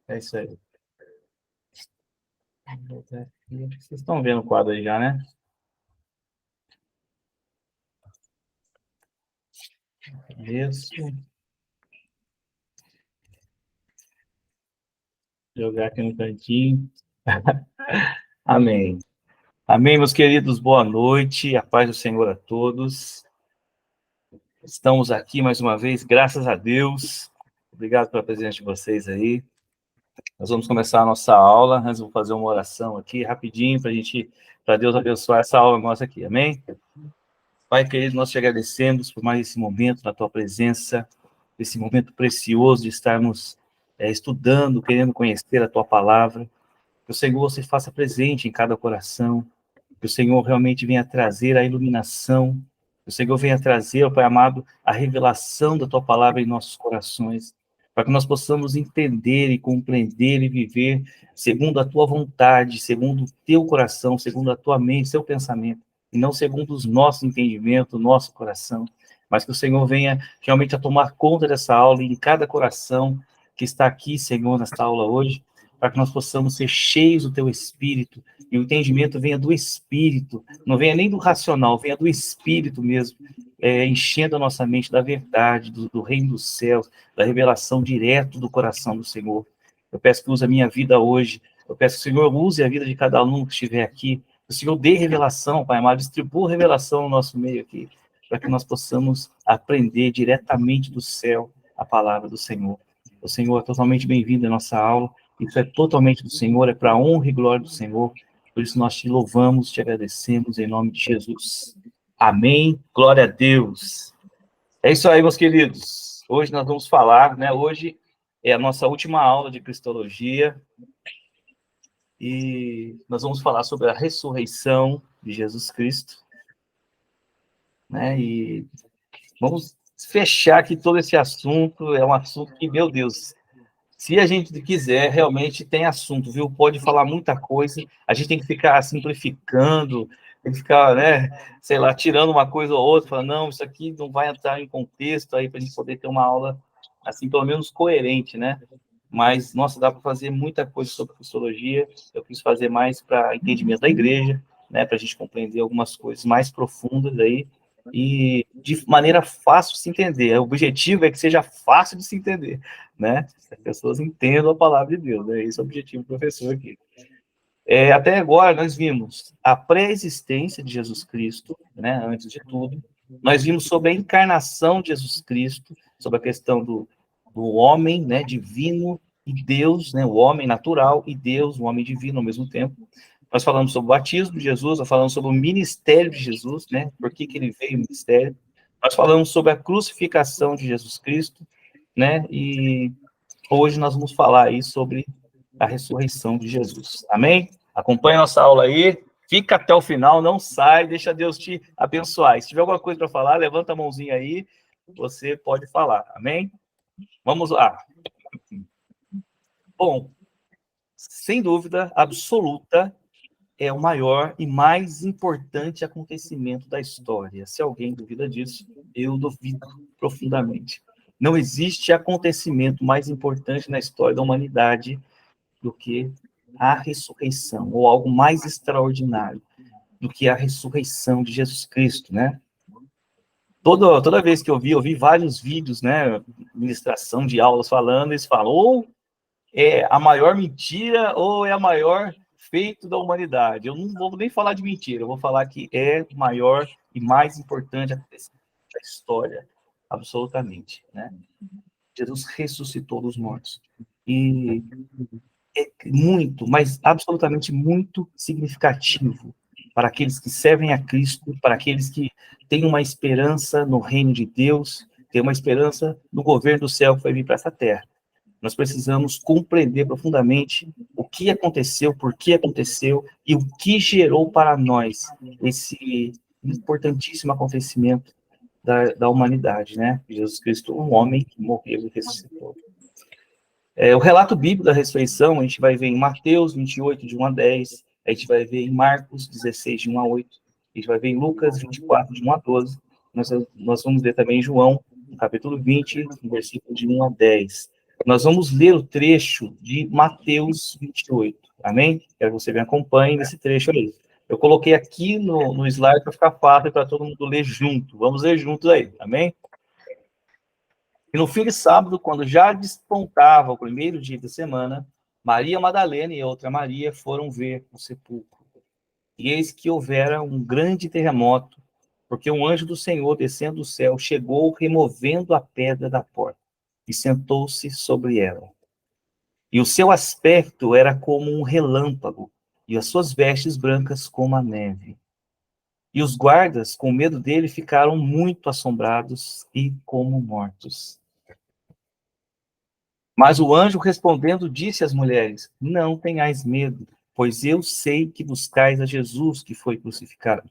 É isso aí. Vocês estão vendo o quadro aí já, né? Isso. Jogar aqui no cantinho. Amém. Amém, meus queridos. Boa noite. A paz do Senhor a todos. Estamos aqui mais uma vez, graças a Deus. Obrigado pela presença de vocês aí. Nós vamos começar a nossa aula. Antes, vou fazer uma oração aqui rapidinho para Deus abençoar essa aula nossa aqui. Amém? Pai querido, nós te agradecemos por mais esse momento na tua presença, esse momento precioso de estarmos estudando, querendo conhecer a tua palavra. Que o Senhor se faça presente em cada coração, que o Senhor realmente venha trazer a iluminação, que o Senhor venha trazer, ó Pai amado, a revelação da tua palavra em nossos corações, para que nós possamos entender e compreender e viver segundo a tua vontade, segundo o teu coração, segundo a tua mente, seu pensamento, e não segundo os nossos entendimentos, o nosso coração, mas que o Senhor venha realmente a tomar conta dessa aula em cada coração que está aqui, Senhor, nesta aula hoje, para que nós possamos ser cheios do teu Espírito, e o entendimento venha do Espírito, não venha nem do racional, venha do Espírito mesmo, enchendo a nossa mente da verdade, do reino dos céus, da revelação direto do coração do Senhor. Eu peço que use a minha vida hoje, eu peço que o Senhor use a vida de cada aluno que estiver aqui, que o Senhor dê revelação, Pai amado, distribua revelação no nosso meio aqui, para que nós possamos aprender diretamente do céu a palavra do Senhor. O Senhor é totalmente bem-vindo à nossa aula, isso é totalmente do Senhor, é para a honra e glória do Senhor. Por isso nós te louvamos, te agradecemos em nome de Jesus. Amém. Glória a Deus. É isso aí, meus queridos. Hoje nós vamos falar, né? Hoje é a nossa última aula de Cristologia e nós vamos falar sobre a ressurreição de Jesus Cristo, né? E vamos fechar aqui todo esse assunto. É um assunto que, meu Deus, se a gente quiser, realmente tem assunto, viu? Pode falar muita coisa, a gente tem que ficar simplificando, tem que ficar, né, sei lá, tirando uma coisa ou outra, falando, não, isso aqui não vai entrar em contexto aí para a gente poder ter uma aula, assim, pelo menos coerente, né? Mas, nossa, dá para fazer muita coisa sobre cristologia, eu quis fazer mais para entendimento da igreja, né, para a gente compreender algumas coisas mais profundas aí, e de maneira fácil de se entender. O objetivo é que seja fácil de se entender, né? As pessoas entendam a palavra de Deus, né? Esse é o objetivo do professor aqui. Até agora, nós vimos a pré-existência de Jesus Cristo, né? Antes de tudo. Nós vimos sobre a encarnação de Jesus Cristo, sobre a questão do homem, né? Divino e Deus, né? O homem natural e Deus, o homem divino ao mesmo tempo. Nós falamos sobre o batismo de Jesus, nós falamos sobre o ministério de Jesus, né? Por que ele veio o ministério. Nós falamos sobre a crucificação de Jesus Cristo, né? E hoje nós vamos falar aí sobre a ressurreição de Jesus. Amém? Acompanhe nossa aula aí. Fica até o final, não sai, deixa Deus te abençoar. E se tiver alguma coisa para falar, levanta a mãozinha aí, você pode falar. Amém? Vamos lá. Bom, sem dúvida absoluta, é o maior e mais importante acontecimento da história. Se alguém duvida disso, eu duvido profundamente. Não existe acontecimento mais importante na história da humanidade do que a ressurreição, ou algo mais extraordinário do que a ressurreição de Jesus Cristo, né? Toda vez que eu vi vários vídeos, né, ministração de aulas falando, eles falam, ou é a maior mentira, ou é a maior feito da humanidade. Eu não vou nem falar de mentira, eu vou falar que é o maior e mais importante acontecimento da história, absolutamente, né? Jesus ressuscitou dos mortos. E é muito, mas absolutamente muito significativo para aqueles que servem a Cristo, para aqueles que têm uma esperança no reino de Deus, têm uma esperança no governo do céu que vai vir para essa terra. Nós precisamos compreender profundamente o que aconteceu, por que aconteceu e o que gerou para nós esse importantíssimo acontecimento da humanidade, né? Jesus Cristo, um homem que morreu e ressuscitou. O relato bíblico da ressurreição, a gente vai ver em Mateus 28, de 1 a 10, a gente vai ver em Marcos 16, de 1 a 8, a gente vai ver em Lucas 24, de 1 a 12, nós vamos ver também em João, no capítulo 20, no versículo de 1 a 10. Nós vamos ler o trecho de Mateus 28, amém? Quero que você me acompanhe nesse trecho aí. Eu coloquei aqui no slide para ficar fácil para todo mundo ler junto. Vamos ler juntos aí, amém? E no fim de sábado, quando já despontava o primeiro dia da semana, Maria Madalena e outra Maria foram ver o sepulcro. E eis que houvera um grande terremoto, porque um anjo do Senhor, descendo do céu, chegou removendo a pedra da porta e sentou-se sobre ela. E o seu aspecto era como um relâmpago, e as suas vestes brancas como a neve. E os guardas, com medo dele, ficaram muito assombrados e como mortos. Mas o anjo, respondendo, disse às mulheres: Não tenhais medo, pois eu sei que buscais a Jesus que foi crucificado.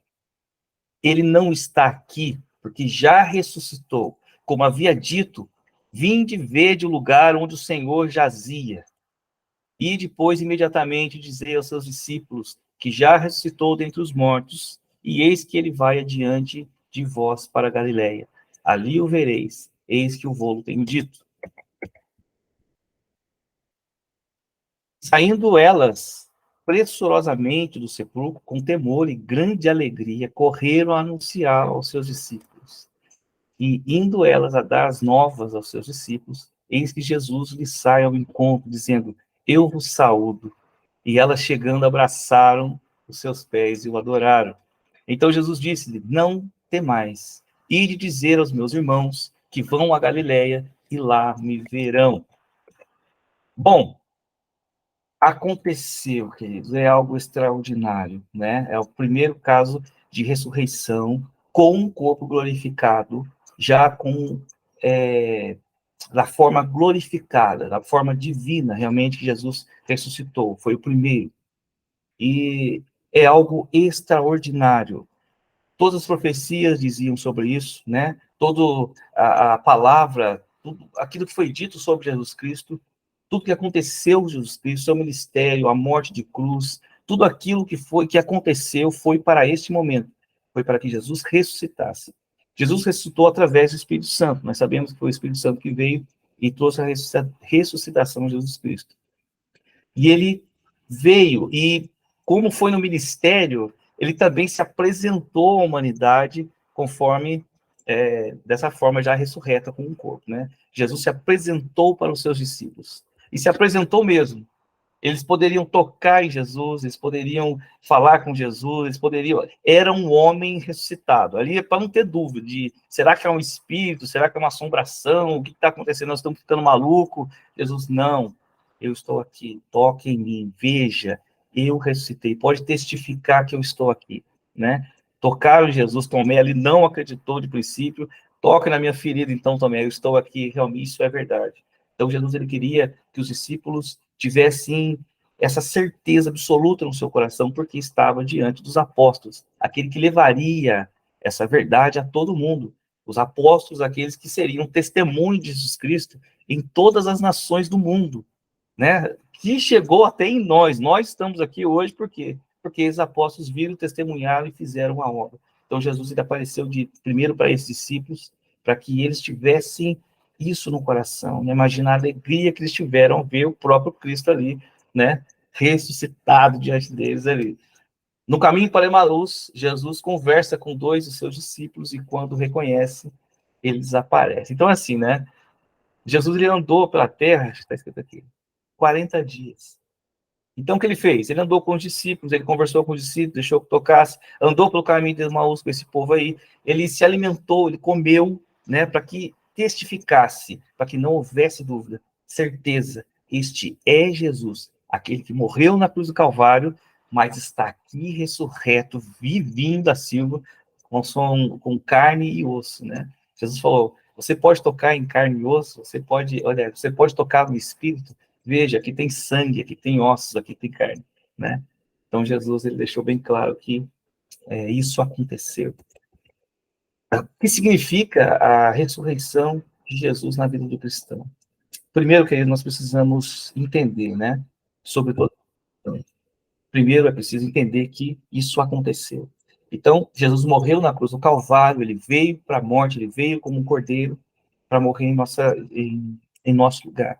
Ele não está aqui, porque já ressuscitou. Como havia dito, vinde ver de o lugar onde o Senhor jazia. E depois, imediatamente, dizer aos seus discípulos que já ressuscitou dentre os mortos, e eis que ele vai adiante de vós para a Galiléia. Ali o vereis, eis que o vou tenho dito. Saindo elas pressurosamente do sepulcro, com temor e grande alegria, correram a anunciar aos seus discípulos. E indo elas a dar as novas aos seus discípulos, eis que Jesus lhes sai ao encontro, dizendo: Eu vos saúdo. E elas, chegando, abraçaram os seus pés e o adoraram. Então Jesus disse-lhe: Não temais, ide dizer aos meus irmãos que vão a Galiléia e lá me verão. Bom, aconteceu, queridos, é algo extraordinário, né? É o primeiro caso de ressurreição com um corpo glorificado, já com da forma glorificada, da forma divina, realmente, que Jesus ressuscitou. Foi o primeiro. E é algo extraordinário. Todas as profecias diziam sobre isso, né? Toda a palavra, tudo aquilo que foi dito sobre Jesus Cristo, tudo que aconteceu com Jesus Cristo, seu ministério, a morte de cruz, tudo aquilo que aconteceu foi para este momento, foi para que Jesus ressuscitasse. Jesus ressuscitou através do Espírito Santo. Nós sabemos que foi o Espírito Santo que veio e trouxe a ressuscitação de Jesus Cristo. E ele veio, e como foi no ministério, ele também se apresentou à humanidade conforme, dessa forma já ressurreta com o corpo, né? Jesus se apresentou para os seus discípulos, e se apresentou mesmo. Eles poderiam tocar em Jesus, eles poderiam falar com Jesus, eles poderiam... Era um homem ressuscitado. Ali é para não ter dúvida de, será que é um espírito? Será que é uma assombração? O que está acontecendo? Nós estamos ficando malucos? Jesus, não. Eu estou aqui. Toque em mim. Veja. Eu ressuscitei. Pode testificar que eu estou aqui, né? Tocaram em Jesus. Tomé, ele não acreditou de princípio. Toque na minha ferida, então, Tomé. Eu estou aqui. Realmente, isso é verdade. Então, Jesus, ele queria que os discípulos tivessem essa certeza absoluta no seu coração, porque estava diante dos apóstolos, aquele que levaria essa verdade a todo mundo. Os apóstolos, aqueles que seriam testemunho de Jesus Cristo em todas as nações do mundo, né? Que chegou até em nós. Nós estamos aqui hoje por quê? Porque os apóstolos viram, testemunharam e fizeram a obra. Então, Jesus ele apareceu primeiro para esses discípulos, para que eles tivessem isso no coração, né? Imaginar a alegria que eles tiveram ao ver o próprio Cristo ali, né? Ressuscitado diante deles ali. No caminho para Emaús, Jesus conversa com dois dos seus discípulos e quando reconhece, ele desaparece. Então, assim, né? Jesus ele andou pela terra, está escrito aqui, 40 dias. Então, o que ele fez? Ele andou com os discípulos, ele conversou com os discípulos, deixou que tocasse, andou pelo caminho de Emaús com esse povo aí, ele se alimentou, ele comeu, né, para que testificasse, para que não houvesse dúvida, certeza, este é Jesus, aquele que morreu na cruz do Calvário, mas está aqui ressurreto, vivinho da silva, com carne e osso, né? Jesus falou, você pode tocar em carne e osso, você pode tocar no Espírito, veja, aqui tem sangue, aqui tem ossos, aqui tem carne, né? Então, Jesus, ele deixou bem claro que isso aconteceu. O que significa a ressurreição de Jesus na vida do cristão? Primeiro, querido, nós precisamos entender, né? Sobre todo. Primeiro, é preciso entender que isso aconteceu. Então, Jesus morreu na cruz do Calvário, ele veio para a morte, ele veio como um cordeiro para morrer em nosso lugar.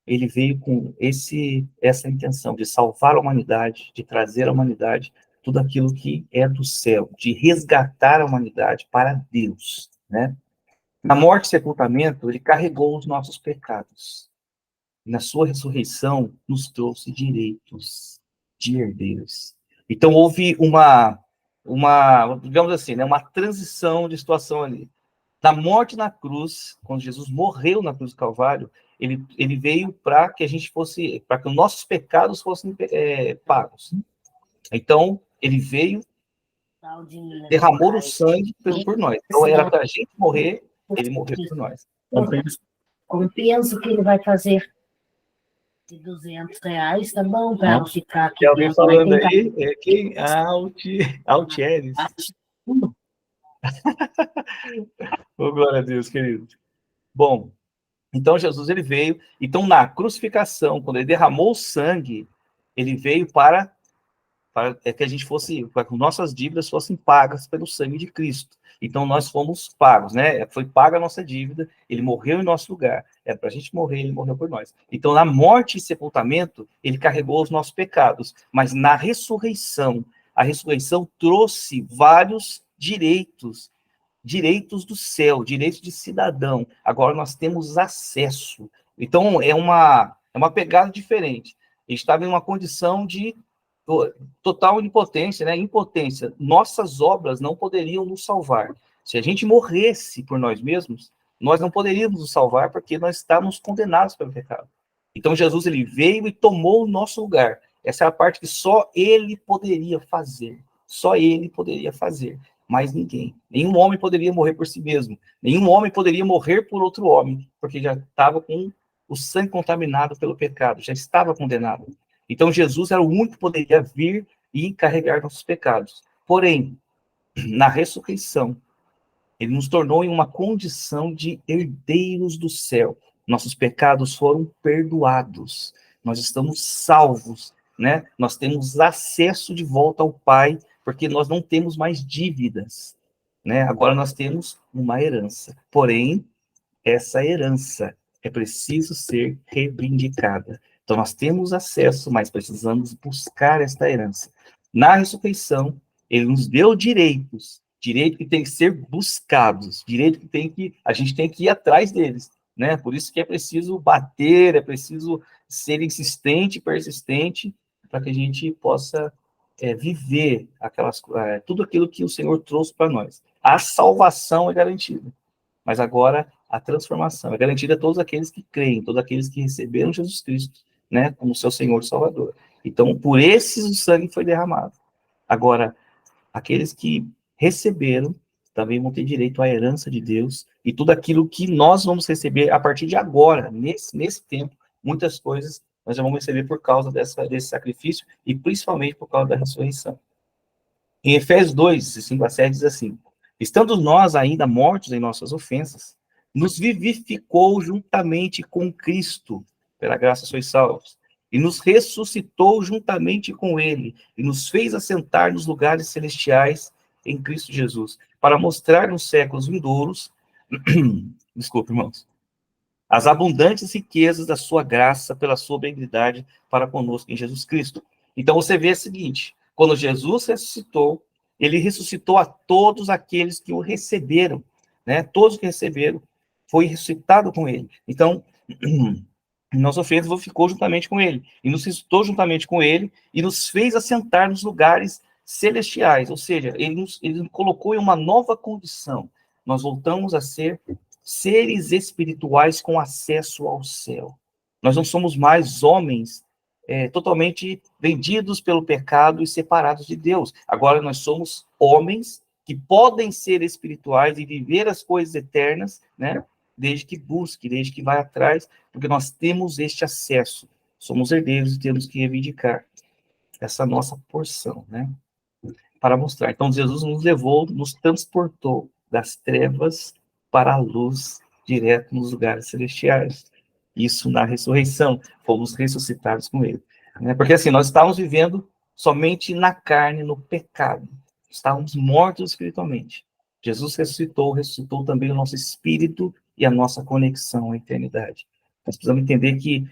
ele veio com essa intenção de salvar a humanidade, de trazer à humanidade tudo aquilo que é do céu, de resgatar a humanidade para Deus, né? Na morte e sepultamento, ele carregou os nossos pecados. Na sua ressurreição, nos trouxe direitos de herdeiros. Então, houve digamos assim, né, uma transição de situação ali. Da morte na cruz, quando Jesus morreu na cruz do Calvário, ele veio para que a gente fosse, para que os nossos pecados fossem pagos. Então, ele veio, derramou o sangue por nós. Então, era para a gente morrer, ele morreu por nós. Compenso que ele vai fazer de R$ 200, tá bom? Para ela ficar aqui. Tem alguém falando aí? Quem? Altieres. Oh, glória a Deus, querido. Bom, então Jesus ele veio. Então, na crucificação, quando ele derramou o sangue, ele veio para que a gente fosse, para que nossas dívidas fossem pagas pelo sangue de Cristo. Então, nós fomos pagos, né? Foi paga a nossa dívida, ele morreu em nosso lugar. É para a gente morrer, ele morreu por nós. Então, na morte e sepultamento, ele carregou os nossos pecados. Mas na ressurreição, a ressurreição trouxe vários direitos do céu, direitos de cidadão. Agora nós temos acesso. Então, é uma pegada diferente. A gente estava em uma condição de total impotência, né? Impotência. Nossas obras não poderiam nos salvar. Se a gente morresse por nós mesmos, nós não poderíamos nos salvar porque nós estávamos condenados pelo pecado. Então Jesus ele veio e tomou o nosso lugar. Essa é a parte que só ele poderia fazer. Só ele poderia fazer. Mais ninguém. Nenhum homem poderia morrer por si mesmo. Nenhum homem poderia morrer por outro homem, porque já estava com o sangue contaminado pelo pecado, já estava condenado. Então, Jesus era o único que poderia vir e carregar nossos pecados. Porém, na ressurreição, ele nos tornou em uma condição de herdeiros do céu. Nossos pecados foram perdoados. Nós estamos salvos, né? Nós temos acesso de volta ao Pai, porque nós não temos mais dívidas, né? Agora nós temos uma herança. Porém, essa herança é preciso ser reivindicada. Então, nós temos acesso, mas precisamos buscar esta herança. Na ressurreição, ele nos deu direito que tem que ser buscados, direito que a gente tem que ir atrás deles, né? Por isso que é preciso bater, é preciso ser insistente, persistente, para que a gente possa viver tudo aquilo que o Senhor trouxe para nós. A salvação é garantida, mas agora a transformação é garantida a todos aqueles que creem, todos aqueles que receberam Jesus Cristo, né, como seu Senhor e Salvador. Então, por esses o sangue foi derramado. Agora, aqueles que receberam também vão ter direito à herança de Deus e tudo aquilo que nós vamos receber a partir de agora, nesse tempo, muitas coisas nós já vamos receber por causa desse sacrifício e principalmente por causa da ressurreição. Em Efésios 2, 5-7, diz assim: estando nós ainda mortos em nossas ofensas, nos vivificou juntamente com Cristo, pela graça sois salvos, e nos ressuscitou juntamente com ele, e nos fez assentar nos lugares celestiais em Cristo Jesus, para mostrar nos séculos vindouros, desculpe, irmãos, as abundantes riquezas da sua graça pela sua benignidade para conosco em Jesus Cristo. Então você vê o seguinte: quando Jesus ressuscitou, ele ressuscitou a todos aqueles que o receberam, né? Todos que receberam, foi ressuscitado com ele. Então, nossa ofensa ficou juntamente com ele, e nos ressuscitou juntamente com ele, e nos fez assentar nos lugares celestiais, ou seja, ele nos colocou em uma nova condição. Nós voltamos a ser seres espirituais com acesso ao céu. Nós não somos mais homens totalmente vendidos pelo pecado e separados de Deus. Agora nós somos homens que podem ser espirituais e viver as coisas eternas, né? Desde que busque, desde que vá atrás, porque nós temos este acesso. Somos herdeiros e temos que reivindicar essa nossa porção, né? Para mostrar. Então, Jesus nos levou, nos transportou das trevas para a luz, direto nos lugares celestiais. Isso na ressurreição, fomos ressuscitados com ele. Né? Porque assim, nós estávamos vivendo somente na carne, no pecado. Estávamos mortos espiritualmente. Jesus ressuscitou também o nosso espírito e a nossa conexão à eternidade. Nós precisamos entender que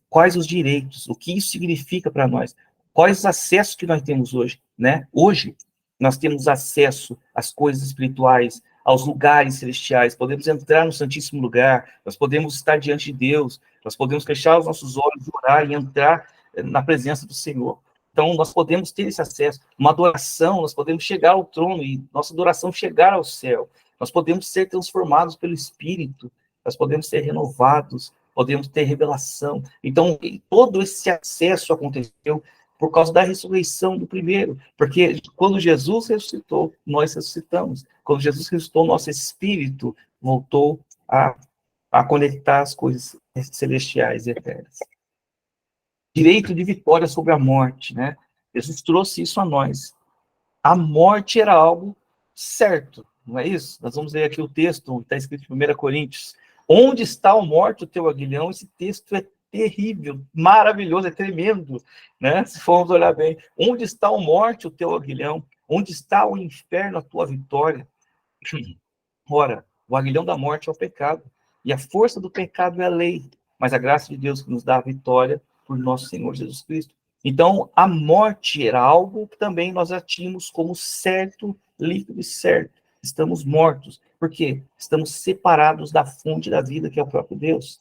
quais os direitos, o que isso significa para nós, quais os acessos que nós temos hoje, né? Hoje, nós temos acesso às coisas espirituais, aos lugares celestiais, podemos entrar no Santíssimo Lugar, nós podemos estar diante de Deus, nós podemos fechar os nossos olhos, orar e entrar na presença do Senhor. Então, nós podemos ter esse acesso, uma adoração, nós podemos chegar ao trono e nossa adoração chegar ao céu. Nós podemos ser transformados pelo Espírito, nós podemos ser renovados, podemos ter revelação. Então, todo esse acesso aconteceu por causa da ressurreição do primeiro, porque quando Jesus ressuscitou, nós ressuscitamos. Quando Jesus ressuscitou, nosso espírito voltou a conectar as coisas celestiais e eternas. Direito de vitória sobre a morte, né? Jesus trouxe isso a nós. A morte era algo certo, não é isso? Nós vamos ler aqui o texto, está escrito em 1 Coríntios. Onde está a morte, o teu aguilhão? Esse texto é terrível, maravilhoso, é tremendo, né? Se formos olhar bem. Onde está a morte, o teu aguilhão? Onde está o inferno, a tua vitória? Ora, o aguilhão da morte é o pecado, e a força do pecado é a lei, mas a graça de Deus que nos dá a vitória por nosso Senhor Jesus Cristo. Então, a morte era algo que também nós já tínhamos como certo, líquido e certo. Estamos mortos. Por quê? Estamos separados da fonte da vida, que é o próprio Deus.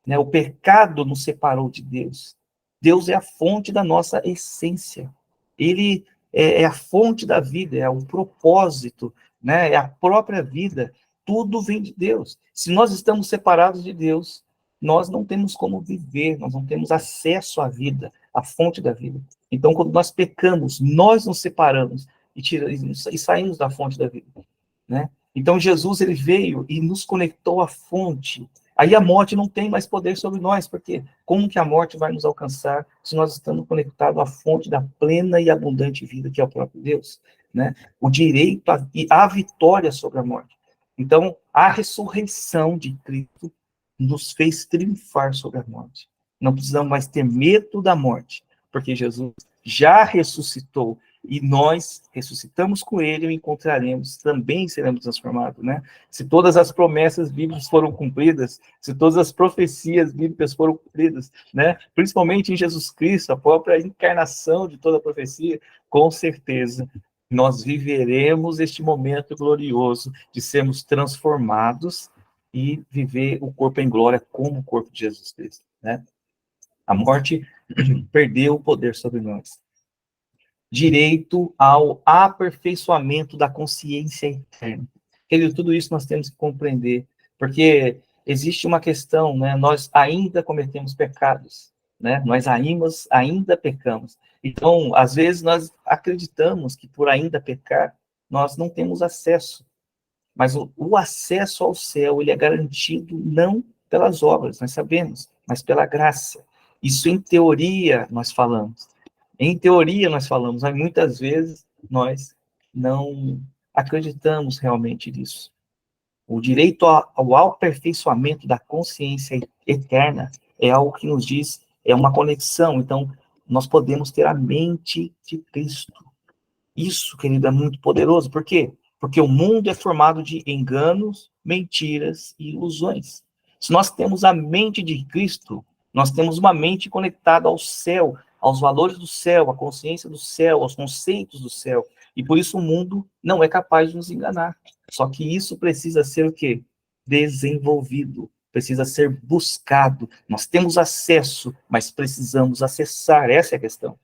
Né? O pecado nos separou de Deus. Deus é a fonte da nossa essência. Ele é a fonte da vida, é o propósito, né? É a própria vida. Tudo vem de Deus. Se nós estamos separados de Deus, nós não temos como viver, nós não temos acesso à vida, à fonte da vida. Então, quando nós pecamos, nós nos separamos e saímos da fonte da vida, né? Então, Jesus, ele veio e nos conectou à fonte. Aí a morte não tem mais poder sobre nós, porque como que a morte vai nos alcançar se nós estamos conectados à fonte da plena e abundante vida, que é o próprio Deus, né? O direito à vitória sobre a morte. Então, a ressurreição de Cristo nos fez triunfar sobre a morte. Não precisamos mais ter medo da morte, porque Jesus já ressuscitou e nós ressuscitamos com ele e o encontraremos, também seremos transformados, né? Se todas as promessas bíblicas foram cumpridas, se todas as profecias bíblicas foram cumpridas, né? Principalmente em Jesus Cristo, a própria encarnação de toda a profecia, com certeza nós viveremos este momento glorioso de sermos transformados e viver o corpo em glória como o corpo de Jesus Cristo, né? A morte perdeu o poder sobre nós. Direito ao aperfeiçoamento da consciência eterna. Querido, tudo isso nós temos que compreender, porque existe uma questão, né? Nós ainda cometemos pecados, né? Nós ainda pecamos. Então, às vezes, nós acreditamos que por ainda pecar, nós não temos acesso. Mas o acesso ao céu, ele é garantido não pelas obras, nós sabemos, mas pela graça. Isso em teoria nós falamos. Em teoria nós falamos, mas muitas vezes nós não acreditamos realmente nisso. O direito ao aperfeiçoamento da consciência eterna é algo que nos diz, é uma conexão. Então, nós podemos ter a mente de Cristo. Isso, querido, é muito poderoso. Por quê? Porque o mundo é formado de enganos, mentiras e ilusões. Se nós temos a mente de Cristo, nós temos uma mente conectada ao céu, aos valores do céu, à consciência do céu, aos conceitos do céu. E por isso o mundo não é capaz de nos enganar. Só que isso precisa ser o quê? Desenvolvido, precisa ser buscado. Nós temos acesso, mas precisamos acessar. Essa é a questão.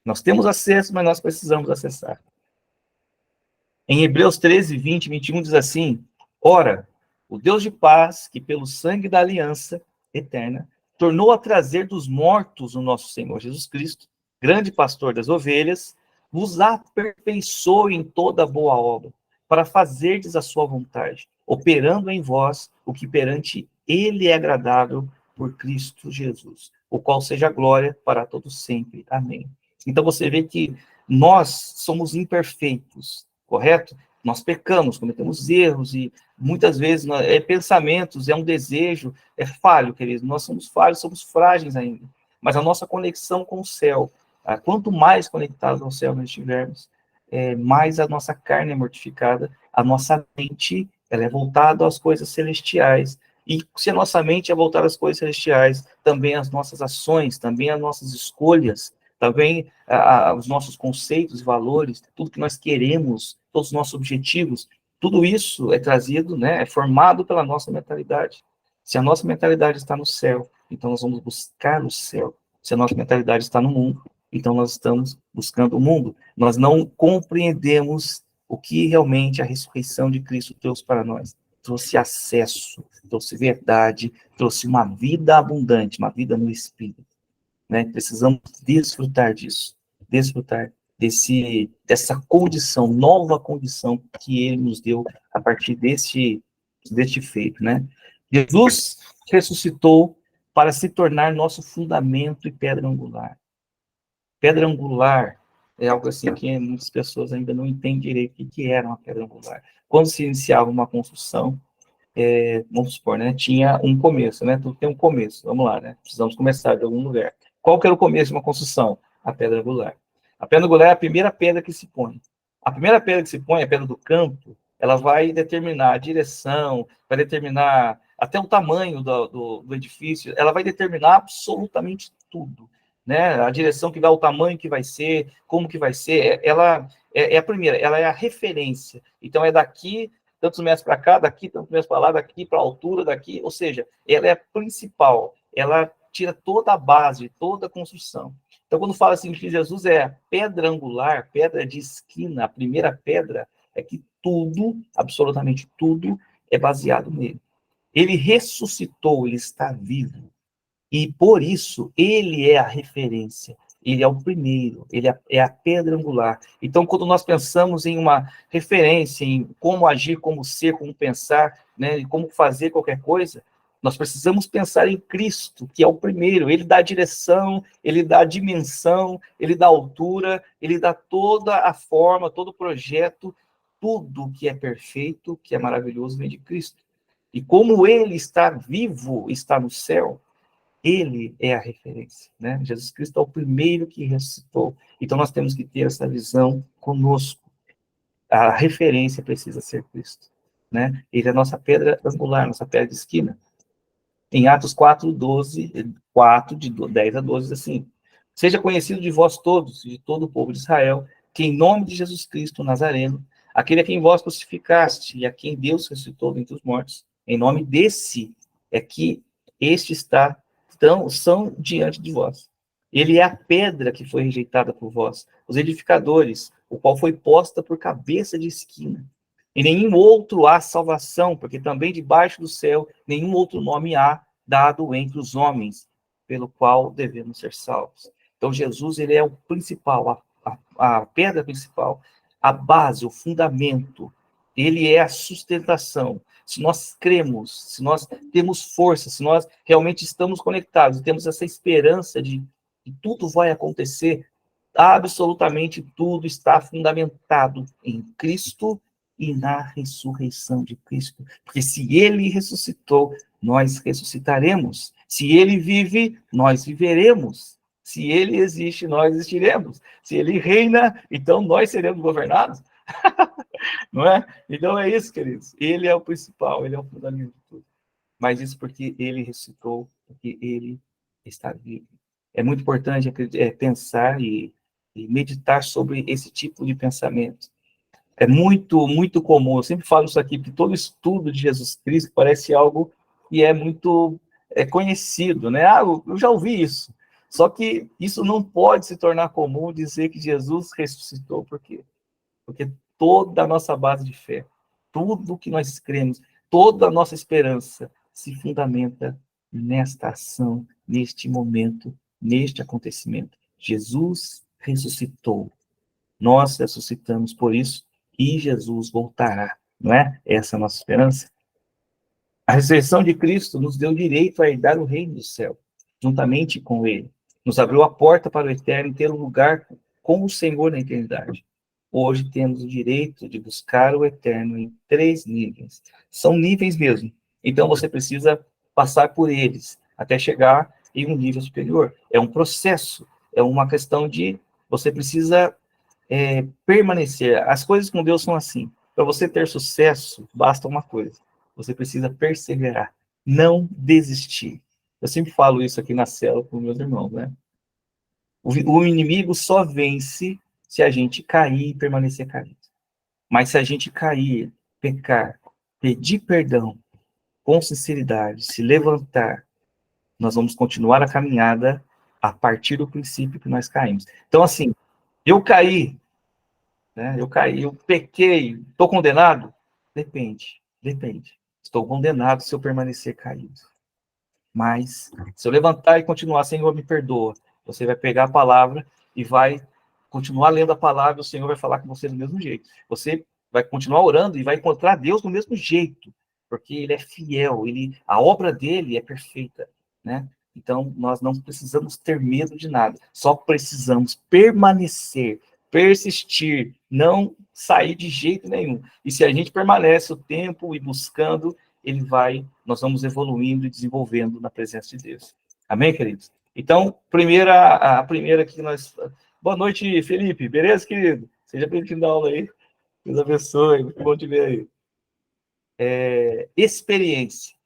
Nós temos acesso, mas nós precisamos acessar. Em Hebreus 13, 20 e 21 diz assim: ora, o Deus de paz, que pelo sangue da aliança eterna, tornou a trazer dos mortos o nosso Senhor Jesus Cristo, grande pastor das ovelhas, vos aperfeiçoe em toda boa obra, para fazerdes a sua vontade, operando em vós o que perante ele é agradável por Cristo Jesus, o qual seja glória para todos sempre. Amém. Então você vê que nós somos imperfeitos, correto? Nós pecamos, cometemos erros e muitas vezes pensamentos, é um desejo, é falho, querido. Nós somos falhos, somos frágeis ainda. Mas a nossa conexão com o céu, quanto mais conectados ao céu nós estivermos, mais a nossa carne é mortificada, a nossa mente ela é voltada às coisas celestiais, E se a nossa mente é voltada às coisas celestiais, também as nossas ações, também as nossas escolhas, também os nossos conceitos e valores, tudo que nós queremos, todos os nossos objetivos, tudo isso é trazido, né, é formado pela nossa mentalidade. Se a nossa mentalidade está no céu, então nós vamos buscar o céu. Se a nossa mentalidade está no mundo, então nós estamos buscando o mundo. Nós não compreendemos o que realmente a ressurreição de Cristo trouxe para nós. Trouxe acesso, trouxe verdade, trouxe uma vida abundante, uma vida no Espírito. Né? Precisamos desfrutar disso, desfrutar dessa condição, nova condição que Ele nos deu a partir deste feito. Né? Jesus ressuscitou para se tornar nosso fundamento e pedra angular. Pedra angular é algo assim que muitas pessoas ainda não entendem direito o que era uma pedra angular. Quando se iniciava uma construção, vamos supor, né, tinha um começo, né, tudo tem um começo, vamos lá, né, precisamos começar de algum lugar. Qual que era o começo de uma construção? A pedra angular. A pedra angular é a primeira pedra que se põe. A primeira pedra que se põe, a pedra do campo, ela vai determinar a direção, vai determinar até o tamanho do edifício, ela vai determinar absolutamente tudo, né, a direção que dá o tamanho que vai ser, como que vai ser, ela é a primeira, ela é a referência. Então, é daqui tantos metros para cá, daqui, tantos metros para lá, daqui para a altura, daqui, ou seja, ela é a principal, ela tira toda a base, toda a construção. Então, quando fala assim que Jesus é a pedra angular, pedra de esquina, a primeira pedra, é que tudo, absolutamente tudo, é baseado nele. Ele ressuscitou, ele está vivo. E, por isso, ele é a referência, ele é o primeiro, ele é a pedra angular. Então, quando nós pensamos em uma referência, em como agir, como ser, como pensar, né, como fazer qualquer coisa, nós precisamos pensar em Cristo, que é o primeiro. Ele dá a direção, ele dá a dimensão, ele dá a altura, ele dá toda a forma, todo o projeto, tudo que é perfeito, que é maravilhoso, vem de Cristo. E como ele está vivo, está no céu, ele é a referência, né? Jesus Cristo é o primeiro que ressuscitou. Então, nós temos que ter essa visão conosco. A referência precisa ser Cristo, né? Ele é a nossa pedra angular, nossa pedra de esquina. Em Atos 4, 12, 4, de 10 a 12, assim: seja conhecido de vós todos, de todo o povo de Israel, que em nome de Jesus Cristo Nazareno, aquele a quem vós crucificaste e a quem Deus ressuscitou dentre os mortos, em nome desse é que este são diante de vós. Ele é a pedra que foi rejeitada por vós, os edificadores, o qual foi posta por cabeça de esquina. Em nenhum outro há salvação, porque também debaixo do céu nenhum outro nome há dado entre os homens, pelo qual devemos ser salvos. Então, Jesus, ele é o principal, a pedra principal, a base, o fundamento. Ele é a sustentação. Se nós cremos, se nós temos força, se nós realmente estamos conectados, temos essa esperança de que tudo vai acontecer, absolutamente tudo está fundamentado em Cristo e na ressurreição de Cristo. Porque se ele ressuscitou, nós ressuscitaremos. Se ele vive, nós viveremos. Se ele existe, nós existiremos. Se ele reina, então nós seremos governados. Não é? Então é isso, queridos. Ele é o principal, ele é o fundamento de tudo. Mas isso porque ele ressuscitou, porque ele está vivo. É muito importante pensar e meditar sobre esse tipo de pensamento. É muito, muito comum, eu sempre falo isso aqui, porque todo estudo de Jesus Cristo parece algo que é muito conhecido, né? Ah, eu já ouvi isso. Só que isso não pode se tornar comum dizer que Jesus ressuscitou, por quê? Porque toda a nossa base de fé, tudo que nós cremos, toda a nossa esperança se fundamenta nesta ação, neste momento, neste acontecimento. Jesus ressuscitou. Nós ressuscitamos por isso e Jesus voltará, não é? Essa é a nossa esperança. A ressurreição de Cristo nos deu direito a herdar o reino do céu, juntamente com ele. Nos abriu a porta para o eterno e ter um lugar com o Senhor na eternidade. Hoje temos o direito de buscar o eterno em 3 níveis. São níveis mesmo. Então você precisa passar por eles até chegar em um nível superior. É um processo, é uma questão de você precisa permanecer. As coisas com Deus são assim. Para você ter sucesso, basta uma coisa: você precisa perseverar. Não desistir. Eu sempre falo isso aqui na célula com meus irmãos, né? O inimigo só vence se a gente cair e permanecer caído. Mas se a gente cair, pecar, pedir perdão, com sinceridade, se levantar, nós vamos continuar a caminhada a partir do princípio que nós caímos. Então, assim, eu caí, né? Eu pequei, estou condenado? Depende. Estou condenado se eu permanecer caído. Mas, se eu levantar e continuar, Senhor, me perdoa, você vai pegar a palavra e vai continuar lendo a palavra, o Senhor vai falar com você do mesmo jeito. Você vai continuar orando e vai encontrar Deus do mesmo jeito, porque Ele é fiel, a obra dele é perfeita, né? Então, nós não precisamos ter medo de nada, só precisamos permanecer, persistir, não sair de jeito nenhum. E se a gente permanece o tempo e buscando, nós vamos evoluindo e desenvolvendo na presença de Deus. Amém, queridos? Então, a primeira que nós... Boa noite, Felipe. Beleza, querido? Seja bem-vindo à aula aí. Deus abençoe. Muito bom te ver aí. Experiência.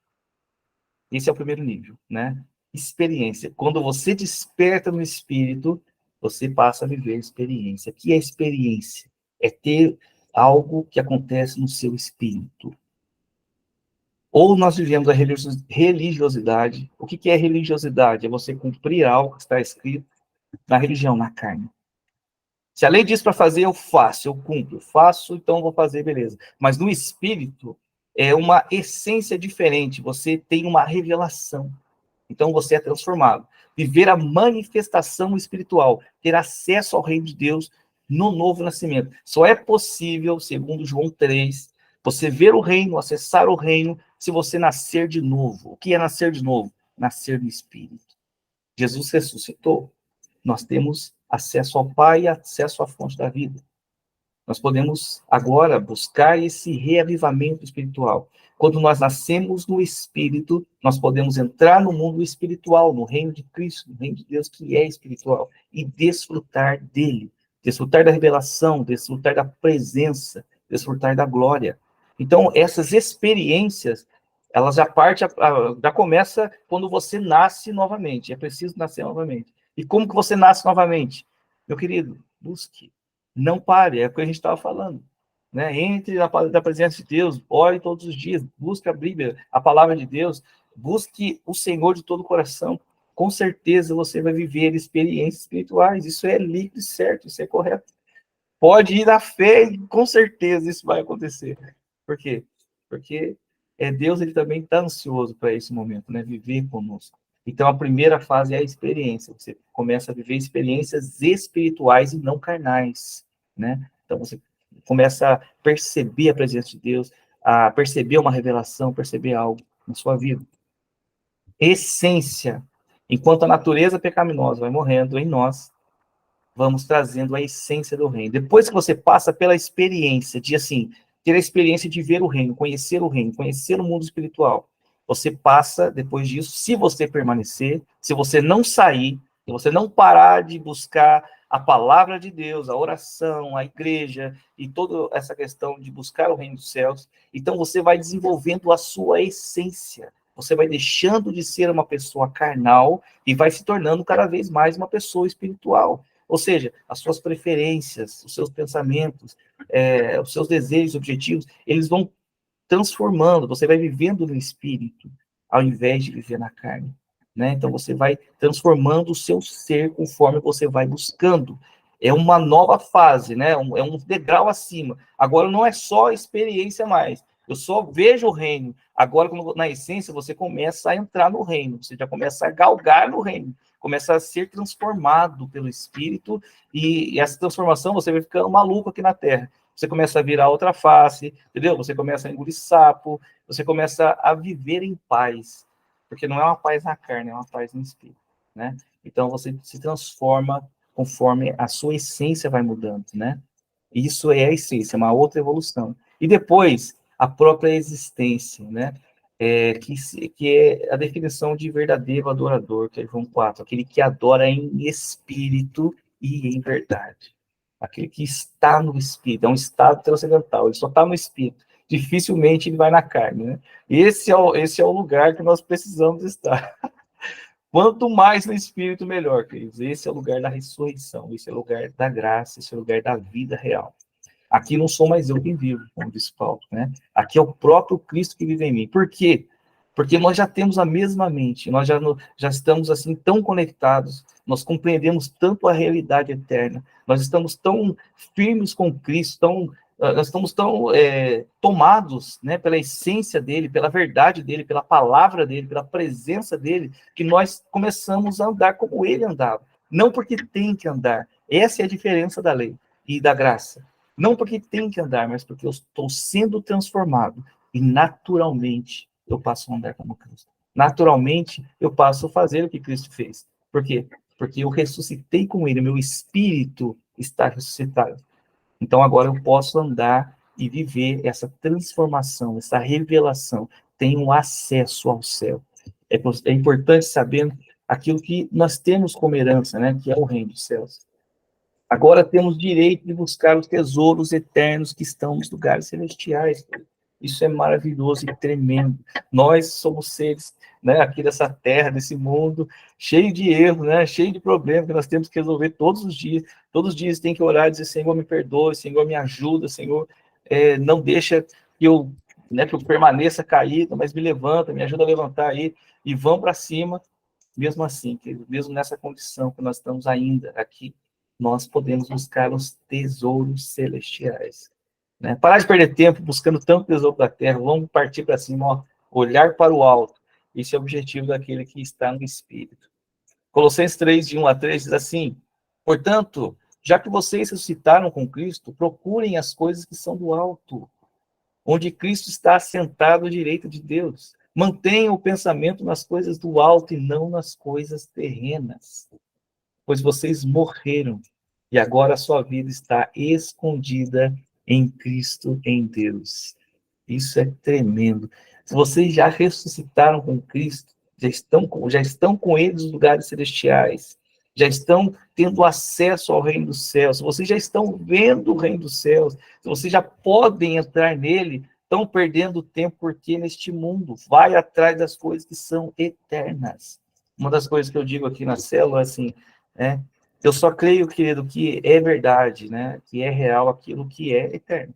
Esse é o primeiro nível, né? Experiência. Quando você desperta no espírito, você passa a viver experiência. O que é experiência? É ter algo que acontece no seu espírito. Ou nós vivemos a religiosidade. O que é religiosidade? É você cumprir algo que está escrito na religião, na carne. Se a lei diz para fazer, eu faço, eu cumpro. Faço, então vou fazer, beleza. Mas no espírito, é uma essência diferente. Você tem uma revelação. Então você é transformado. Viver a manifestação espiritual, ter acesso ao reino de Deus no novo nascimento. Só é possível, segundo João 3, você ver o reino, acessar o reino, se você nascer de novo. O que é nascer de novo? Nascer no Espírito. Jesus ressuscitou. Nós temos acesso ao Pai e acesso à fonte da vida. Nós podemos agora buscar esse reavivamento espiritual. Quando nós nascemos no Espírito, nós podemos entrar no mundo espiritual, no reino de Cristo, no reino de Deus que é espiritual, e desfrutar dele, desfrutar da revelação, desfrutar da presença, desfrutar da glória. Então, essas experiências, elas já começa quando você nasce novamente. É preciso nascer novamente. E como que você nasce novamente? Meu querido, busque. Não pare, é o que a gente estava falando. Né? Entre na presença de Deus, ore todos os dias, busque a Bíblia, a palavra de Deus, busque o Senhor de todo o coração. Com certeza você vai viver experiências espirituais. Isso é líquido e certo, isso é correto. Pode ir na fé e com certeza isso vai acontecer. Por quê? Porque Deus, ele também está ansioso para esse momento, né? Viver conosco. Então, a primeira fase é a experiência. Você começa a viver experiências espirituais e não carnais, né? Então, você começa a perceber a presença de Deus, a perceber uma revelação, perceber algo na sua vida. Essência. Enquanto a natureza pecaminosa vai morrendo em nós, vamos trazendo a essência do reino. Depois que você passa pela experiência de, assim, ter a experiência de ver o reino, conhecer o mundo espiritual, você passa, depois disso, se você permanecer, se você não sair, se você não parar de buscar a palavra de Deus, a oração, a igreja, e toda essa questão de buscar o reino dos céus, então você vai desenvolvendo a sua essência. Você vai deixando de ser uma pessoa carnal e vai se tornando cada vez mais uma pessoa espiritual. Ou seja, as suas preferências, os seus pensamentos, os seus desejos, objetivos, eles vão transformando, você vai vivendo no espírito, ao invés de viver na carne. Né? Então, você vai transformando o seu ser conforme você vai buscando. É uma nova fase, né? É um degrau acima. Agora, não é só experiência mais. Eu só vejo o reino. Agora, na essência, você começa a entrar no reino. Você já começa a galgar no reino. Começa a ser transformado pelo Espírito. E essa transformação, você vai ficando maluco aqui na Terra. Você começa a virar outra face, entendeu? Você começa a engolir sapo. Você começa a viver em paz. Porque não é uma paz na carne, é uma paz no Espírito, né? Então, você se transforma conforme a sua essência vai mudando, né? Isso é a essência, uma outra evolução. E depois, a própria existência, né? Que é a definição de verdadeiro adorador, que é João 4, aquele que adora em espírito e em verdade. Aquele que está no espírito, é um estado transcendental, ele só está no espírito. dificilmente ele vai na carne, né? Esse é o lugar que nós precisamos estar. Quanto mais no Espírito, melhor, queridos. Esse é o lugar da ressurreição, esse é o lugar da graça, esse é o lugar da vida real. Aqui não sou mais eu quem vivo, como disse Paulo, né? Aqui é o próprio Cristo que vive em mim. Por quê? Porque nós já temos a mesma mente, nós já estamos assim tão conectados, nós compreendemos tanto a realidade eterna, nós estamos tão firmes com Cristo, nós estamos tão tomados, né, pela essência dele, pela verdade dele, pela palavra dele, pela presença dele, que nós começamos a andar como ele andava. Não porque tem que andar. Essa é a diferença da lei e da graça. Não porque tem que andar, mas porque eu estou sendo transformado e naturalmente eu passo a andar como Cristo. Naturalmente eu passo a fazer o que Cristo fez. Por quê? Porque eu ressuscitei com ele, meu espírito está ressuscitado. Então agora eu posso andar e viver essa transformação, essa revelação. Tenho acesso ao céu. É importante saber aquilo que nós temos como herança, né? Que é o reino dos céus. Agora temos direito de buscar os tesouros eternos que estão nos lugares celestiais. Isso é maravilhoso e tremendo. Nós somos seres, né, aqui dessa terra, desse mundo, cheio de erros, né, cheio de problemas que nós temos que resolver todos os dias. Todos os dias tem que orar e dizer, Senhor, me perdoe, Senhor, me ajuda, Senhor, não deixa que eu permaneça caído, mas me levanta, me ajuda a levantar aí, e vamos para cima. Mesmo assim, mesmo nessa condição que nós estamos ainda aqui, nós podemos buscar os tesouros celestiais. Né? Parar de perder tempo buscando tanto tesouro da terra, vamos partir para cima, ó, olhar para o alto. Esse é o objetivo daquele que está no Espírito. Colossenses 3, de 1 a 3, diz assim, portanto, já que vocês ressuscitaram com Cristo, procurem as coisas que são do alto, onde Cristo está assentado à direita de Deus. Mantenham o pensamento nas coisas do alto e não nas coisas terrenas, pois vocês morreram e agora a sua vida está escondida em Cristo, em Deus. Isso é tremendo. Se vocês já ressuscitaram com Cristo, já estão com ele nos lugares celestiais, já estão tendo acesso ao reino dos céus, se vocês já estão vendo o reino dos céus, se vocês já podem entrar nele, estão perdendo tempo porque neste mundo vai atrás das coisas que são eternas. Uma das coisas que eu digo aqui na célula é assim, eu só creio, querido, que é verdade, né? Que é real aquilo que é eterno.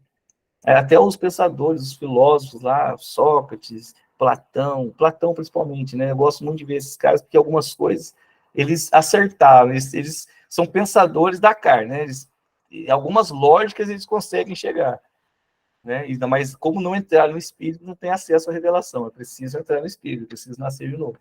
Até os pensadores, os filósofos lá, Sócrates, Platão principalmente, né? Eu gosto muito de ver esses caras, porque algumas coisas eles acertaram, eles são pensadores da carne, né? Algumas lógicas eles conseguem chegar, né? Mas como não entrar no espírito, não tem acesso à revelação, é preciso entrar no espírito, é preciso nascer de novo.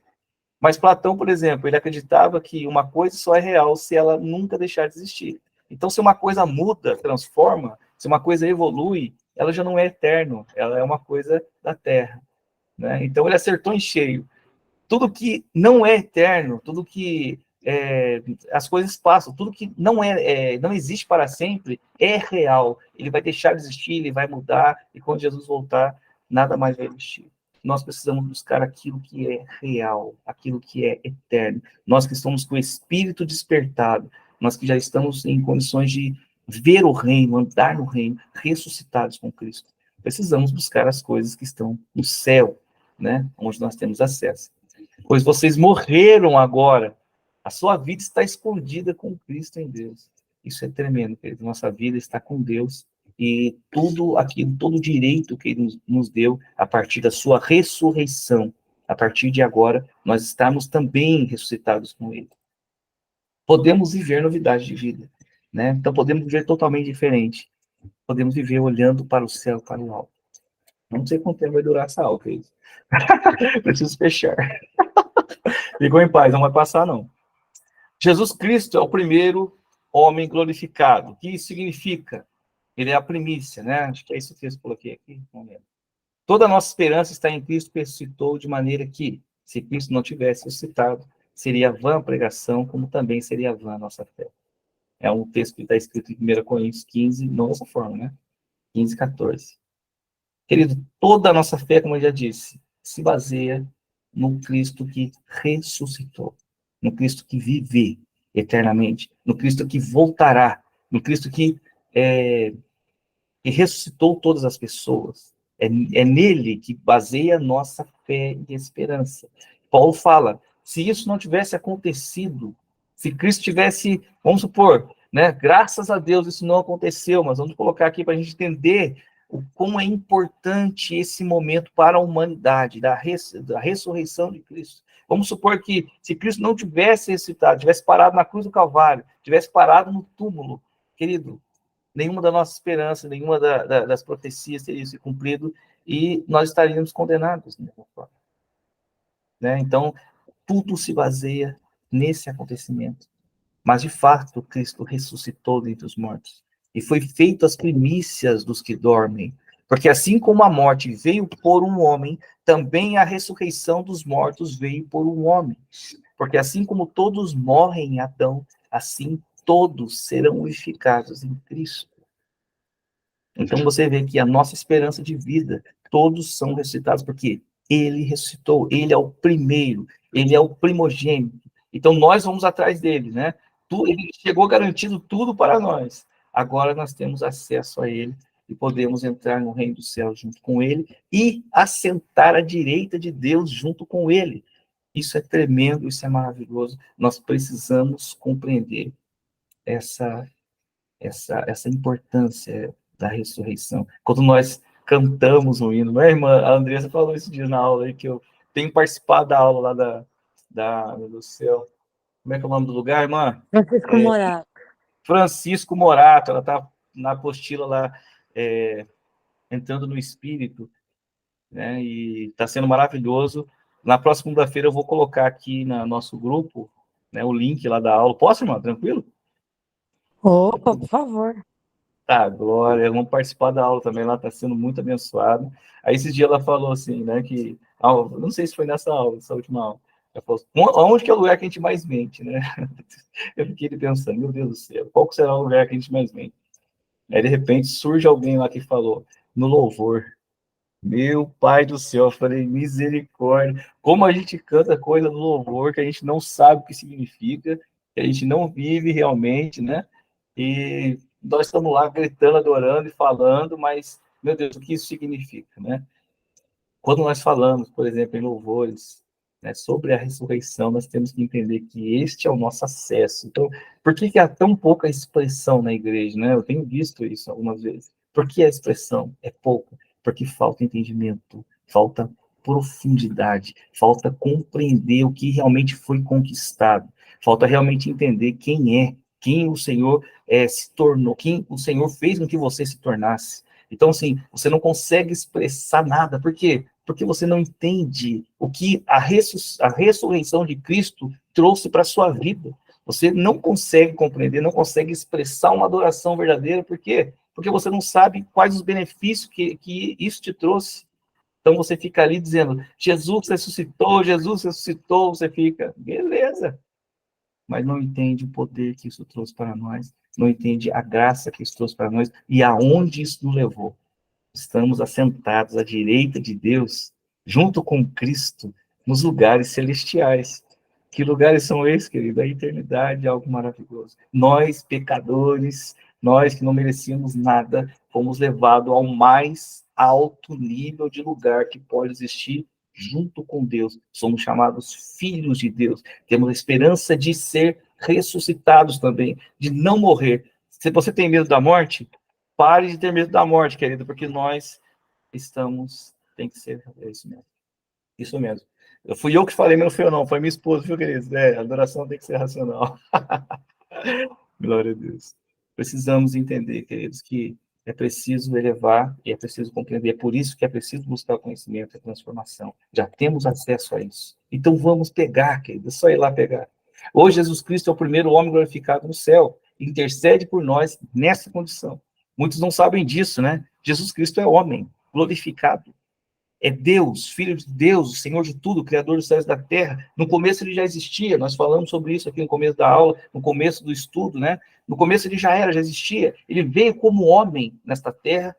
Mas Platão, por exemplo, ele acreditava que uma coisa só é real se ela nunca deixar de existir. Então, se uma coisa muda, transforma, se uma coisa evolui, ela já não é eterno, ela é uma coisa da Terra. Né? Então, ele acertou em cheio. Tudo que não é eterno, tudo que as coisas passam, tudo que não existe para sempre é real. Ele vai deixar de existir, ele vai mudar, e quando Jesus voltar, nada mais vai existir. Nós precisamos buscar aquilo que é real, aquilo que é eterno. Nós que estamos com o espírito despertado, nós que já estamos em condições de ver o reino, andar no reino, ressuscitados com Cristo. Precisamos buscar as coisas que estão no céu, né, onde nós temos acesso. Pois vocês morreram agora, a sua vida está escondida com Cristo em Deus. Isso é tremendo, querido. Nossa vida está com Deus e tudo aquilo, todo o direito que Ele nos deu a partir da sua ressurreição, a partir de agora, nós estamos também ressuscitados com Ele. Podemos viver novidade de vida, né? Então podemos viver totalmente diferente. Podemos viver olhando para o céu, para o alto. Não sei quanto tempo vai durar essa aula, querido. Preciso fechar. Ficou em paz, não vai passar, não. Jesus Cristo é o primeiro homem glorificado. O que isso significa? Ele é a primícia, né? Acho que é isso que eu coloquei aqui. Toda a nossa esperança está em Cristo que ressuscitou, de maneira que, se Cristo não tivesse ressuscitado, seria vã a pregação, como também seria vã a nossa fé. É um texto que está escrito em 1 Coríntios 15, não dessa forma, né? 15, 14. Querido, toda a nossa fé, como eu já disse, se baseia no Cristo que ressuscitou, no Cristo que vive eternamente, no Cristo que voltará, no Cristo que ressuscitou todas as pessoas. É nele que baseia a nossa fé e esperança. Paulo fala, se isso não tivesse acontecido, se Cristo tivesse, vamos supor, né, graças a Deus isso não aconteceu, mas vamos colocar aqui para a gente entender o quão é importante esse momento para a humanidade, da ressurreição de Cristo. Vamos supor que se Cristo não tivesse ressuscitado, tivesse parado na cruz do Calvário, tivesse parado no túmulo, querido, nenhuma da nossa esperança, nenhuma das profecias teria se cumprido e nós estaríamos condenados. Né? Então, tudo se baseia nesse acontecimento. Mas, de fato, Cristo ressuscitou dentre os mortos. E foi feito as primícias dos que dormem. Porque assim como a morte veio por um homem, também a ressurreição dos mortos veio por um homem. Porque assim como todos morrem em Adão, assim todos serão unificados em Cristo. Então você vê que a nossa esperança de vida, todos são ressuscitados, porque ele ressuscitou, ele é o primeiro, ele é o primogênito. Então nós vamos atrás dele, né? Ele chegou garantindo tudo para nós. Agora nós temos acesso a ele e podemos entrar no reino do céu junto com ele e assentar à direita de Deus junto com ele. Isso é tremendo, isso é maravilhoso. Nós precisamos compreender essa essa importância da ressurreição. Quando nós cantamos o hino, minha irmã, a Andressa falou esse dia na aula aí, que eu tenho participado da aula lá do céu. Como é que é o nome do lugar, irmã? Francisco Morato. Francisco Morato, ela está na apostila lá, entrando no Espírito, né? E está sendo maravilhoso. Na próxima segunda-feira eu vou colocar aqui no nosso grupo, né, o link lá da aula. Posso, irmã? Tranquilo? Opa, por favor. Tá, Glória, vamos participar da aula também, ela está sendo muito abençoada. Aí esse dia ela falou assim, né, que, não sei se foi nessa aula, essa última aula, ela falou, onde que é o lugar que a gente mais mente, né? Eu fiquei pensando, meu Deus do céu, qual será o lugar que a gente mais mente? Aí, de repente, surge alguém lá que falou, no louvor. Meu pai do céu, eu falei, misericórdia, como a gente canta coisa no louvor que a gente não sabe o que significa, que a gente não vive realmente, né? E nós estamos lá gritando, adorando e falando, mas, meu Deus, o que isso significa, né? Quando nós falamos, por exemplo, em louvores, né, sobre a ressurreição, nós temos que entender que este é o nosso acesso. Então, por que há tão pouca expressão na igreja, né? Eu tenho visto isso algumas vezes. Por que a expressão é pouca? Porque falta entendimento, falta profundidade, falta compreender o que realmente foi conquistado, falta realmente entender quem o Senhor se tornou, quem o Senhor fez com que você se tornasse. Então, assim, você não consegue expressar nada. Por quê? Porque você não entende o que a ressurreição de Cristo trouxe para a sua vida. Você não consegue compreender, não consegue expressar uma adoração verdadeira. Por quê? Porque você não sabe quais os benefícios que isso te trouxe. Então você fica ali dizendo, Jesus ressuscitou, você fica, beleza. Mas não entende o poder que isso trouxe para nós, não entende a graça que isso trouxe para nós e aonde isso nos levou. Estamos assentados à direita de Deus, junto com Cristo, nos lugares celestiais. Que lugares são esses, querido? A eternidade é algo maravilhoso. Nós, pecadores, nós que não merecíamos nada, fomos levados ao mais alto nível de lugar que pode existir junto com Deus. Somos chamados filhos de Deus. Temos a esperança de ser ressuscitados também, de não morrer. Se você tem medo da morte, pare de ter medo da morte, querido, porque nós tem que ser, é isso mesmo. Isso mesmo. Fui eu que falei, não fui eu não, foi minha esposa, viu, querido? A adoração tem que ser racional. Glória a Deus. Precisamos entender, queridos, que é preciso elevar e é preciso compreender. É por isso que é preciso buscar o conhecimento e a transformação. Já temos acesso a isso. Então vamos pegar, querido, é só ir lá pegar. Hoje Jesus Cristo é o primeiro homem glorificado no céu. Intercede por nós nessa condição. Muitos não sabem disso, né? Jesus Cristo é homem, glorificado. É Deus, Filho de Deus, o Senhor de tudo, Criador dos céus e da terra. No começo ele já existia, nós falamos sobre isso aqui no começo da aula, no começo do estudo, né? No começo ele já existia. Ele veio como homem nesta terra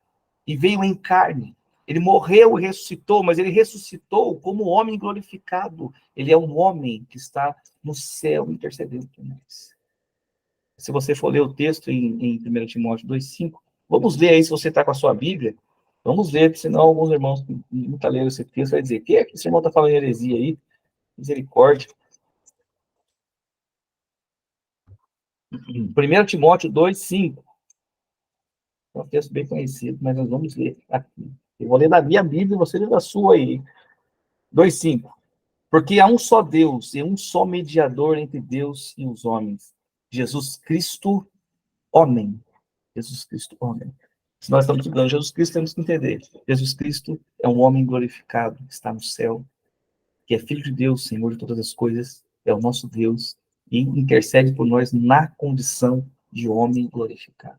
e veio em carne. Ele morreu e ressuscitou, mas ele ressuscitou como homem glorificado. Ele é um homem que está no céu intercedendo por nós. Se você for ler o texto em 1 Timóteo 2,5, vamos ler aí, se você está com a sua Bíblia, Vamos ver, senão alguns irmãos que nunca leram esse texto vai dizer, que é que esse irmão está falando heresia aí? Misericórdia. 1 Timóteo 2:5. É um texto bem conhecido, mas nós vamos ler aqui. Eu vou ler da minha Bíblia e você lê da sua aí. 2:5. Porque há um só Deus e um só mediador entre Deus e os homens. Jesus Cristo, homem. Jesus Cristo, homem. Se nós estamos estudando Jesus Cristo, temos que entender. Jesus Cristo é um homem glorificado, que está no céu, que é Filho de Deus, Senhor de todas as coisas, é o nosso Deus, e intercede por nós na condição de homem glorificado.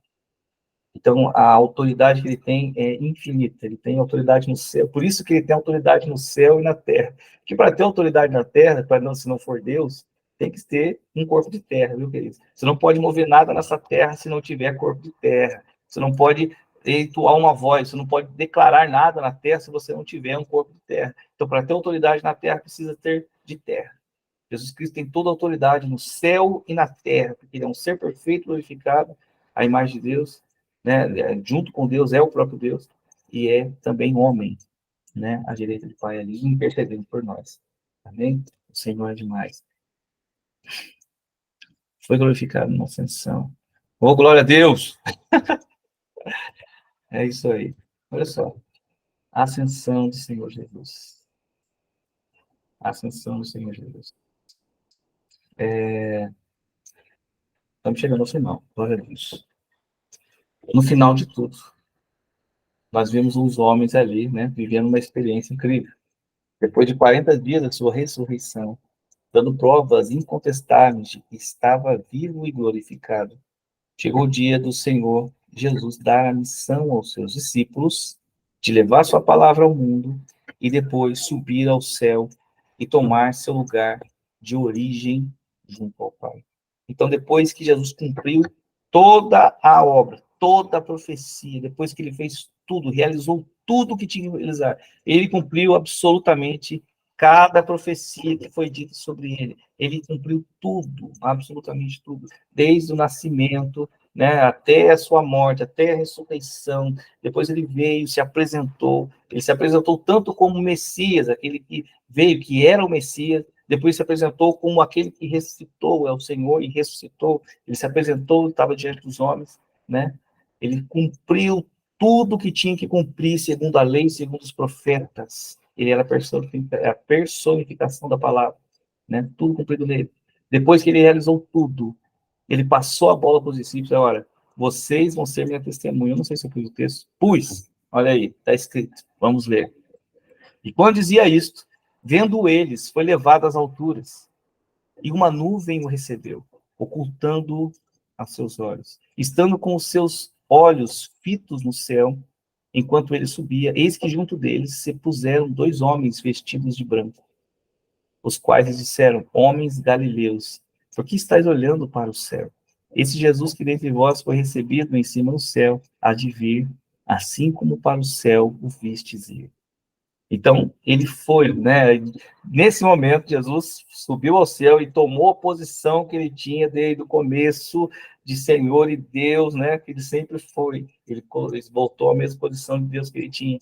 Então, a autoridade que ele tem é infinita, ele tem autoridade no céu, por isso que ele tem autoridade no céu e na terra. Porque para ter autoridade na terra, se não for Deus, tem que ter um corpo de terra, viu, queridos? Você não pode mover nada nessa terra se não tiver corpo de terra. Você não pode entoar uma voz, você não pode declarar nada na terra se você não tiver um corpo de terra. Então, para ter autoridade na terra, precisa ter de terra. Jesus Cristo tem toda a autoridade no céu e na terra, porque ele é um ser perfeito, glorificado, a imagem de Deus, né? Junto com Deus, é o próprio Deus, e é também homem, né? À direita do Pai ali, intercedendo por nós. Amém? O Senhor é demais. Foi glorificado na ascensão. Oh, glória a Deus! É isso aí. Olha só. A ascensão do Senhor Jesus. A ascensão do Senhor Jesus. Estamos chegando ao final. Glória a Deus. No final de tudo, nós vimos os homens ali, né, vivendo uma experiência incrível. Depois de 40 dias da sua ressurreição, dando provas incontestáveis de que estava vivo e glorificado, chegou o dia do Senhor Jesus dar a missão aos seus discípulos de levar sua palavra ao mundo e depois subir ao céu e tomar seu lugar de origem junto ao Pai. Então, depois que Jesus cumpriu toda a obra, toda a profecia, depois que ele fez tudo, realizou tudo o que tinha que realizar, ele cumpriu absolutamente cada profecia que foi dita sobre ele. Ele cumpriu tudo, absolutamente tudo, desde o nascimento, né, até a sua morte, até a ressurreição. Depois ele veio, se apresentou. Ele se apresentou tanto como Messias, aquele que veio, que era o Messias. Depois se apresentou como aquele que ressuscitou, é o Senhor, e ressuscitou. Ele se apresentou, estava diante dos homens, né? Ele cumpriu tudo que tinha que cumprir, segundo a lei, segundo os profetas. Ele era a personificação da palavra, né? Tudo cumprido nele. Depois que ele realizou tudo, ele passou a bola para os discípulos, olha, vocês vão ser minha testemunha. Eu não sei se eu pus o texto. Pus, olha aí, está escrito. Vamos ler. E quando dizia isto, vendo eles, foi levado às alturas, e uma nuvem o recebeu, ocultando-o a seus olhos. Estando com os seus olhos fitos no céu, enquanto ele subia, eis que junto deles se puseram 2 homens vestidos de branco, os quais lhes disseram, homens galileus, por que estáis olhando para o céu? Esse Jesus que dentre vós foi recebido em cima no céu, há de vir, assim como para o céu o vistes ir. Então, ele foi, né? Nesse momento, Jesus subiu ao céu e tomou a posição que ele tinha desde o começo de Senhor e Deus, né? Que ele sempre foi. Ele voltou à mesma posição de Deus que ele tinha.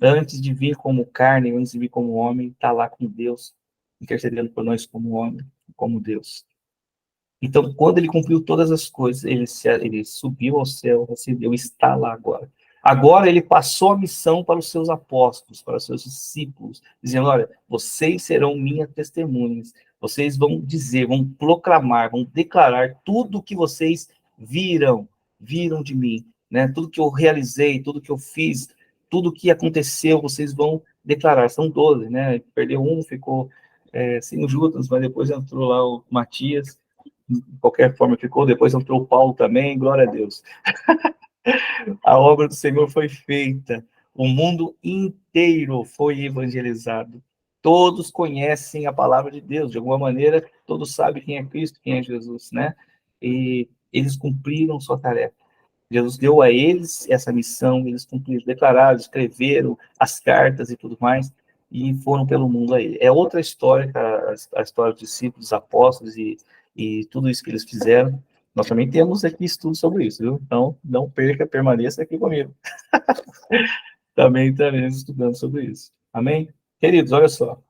Antes de vir como carne, antes de vir como homem, está lá com Deus, intercedendo por nós como homem, como Deus. Então, quando ele cumpriu todas as coisas, ele subiu ao céu, recebeu, está lá agora. Agora ele passou a missão para os seus apóstolos, para os seus discípulos, dizendo, olha, vocês serão minhas testemunhas, vocês vão dizer, vão proclamar, vão declarar tudo o que vocês viram de mim, né? Tudo que eu realizei, tudo que eu fiz, tudo que aconteceu, vocês vão declarar. São 12, né? Perdeu um, ficou sem o Judas, mas depois entrou lá o Matias, de qualquer forma ficou, depois entrou o Paulo também, glória a Deus. A obra do Senhor foi feita, o mundo inteiro foi evangelizado. Todos conhecem a palavra de Deus, de alguma maneira, todos sabem quem é Cristo, quem é Jesus, né? E eles cumpriram sua tarefa. Jesus deu a eles essa missão, eles cumpriram, declararam, escreveram as cartas e tudo mais, e foram pelo mundo aí. É outra história, a história dos discípulos, dos apóstolos e tudo isso que eles fizeram. Nós também temos aqui estudos sobre isso, viu? Então, não perca, permaneça aqui comigo. também estaremos estudando sobre isso. Amém? Queridos, olha só.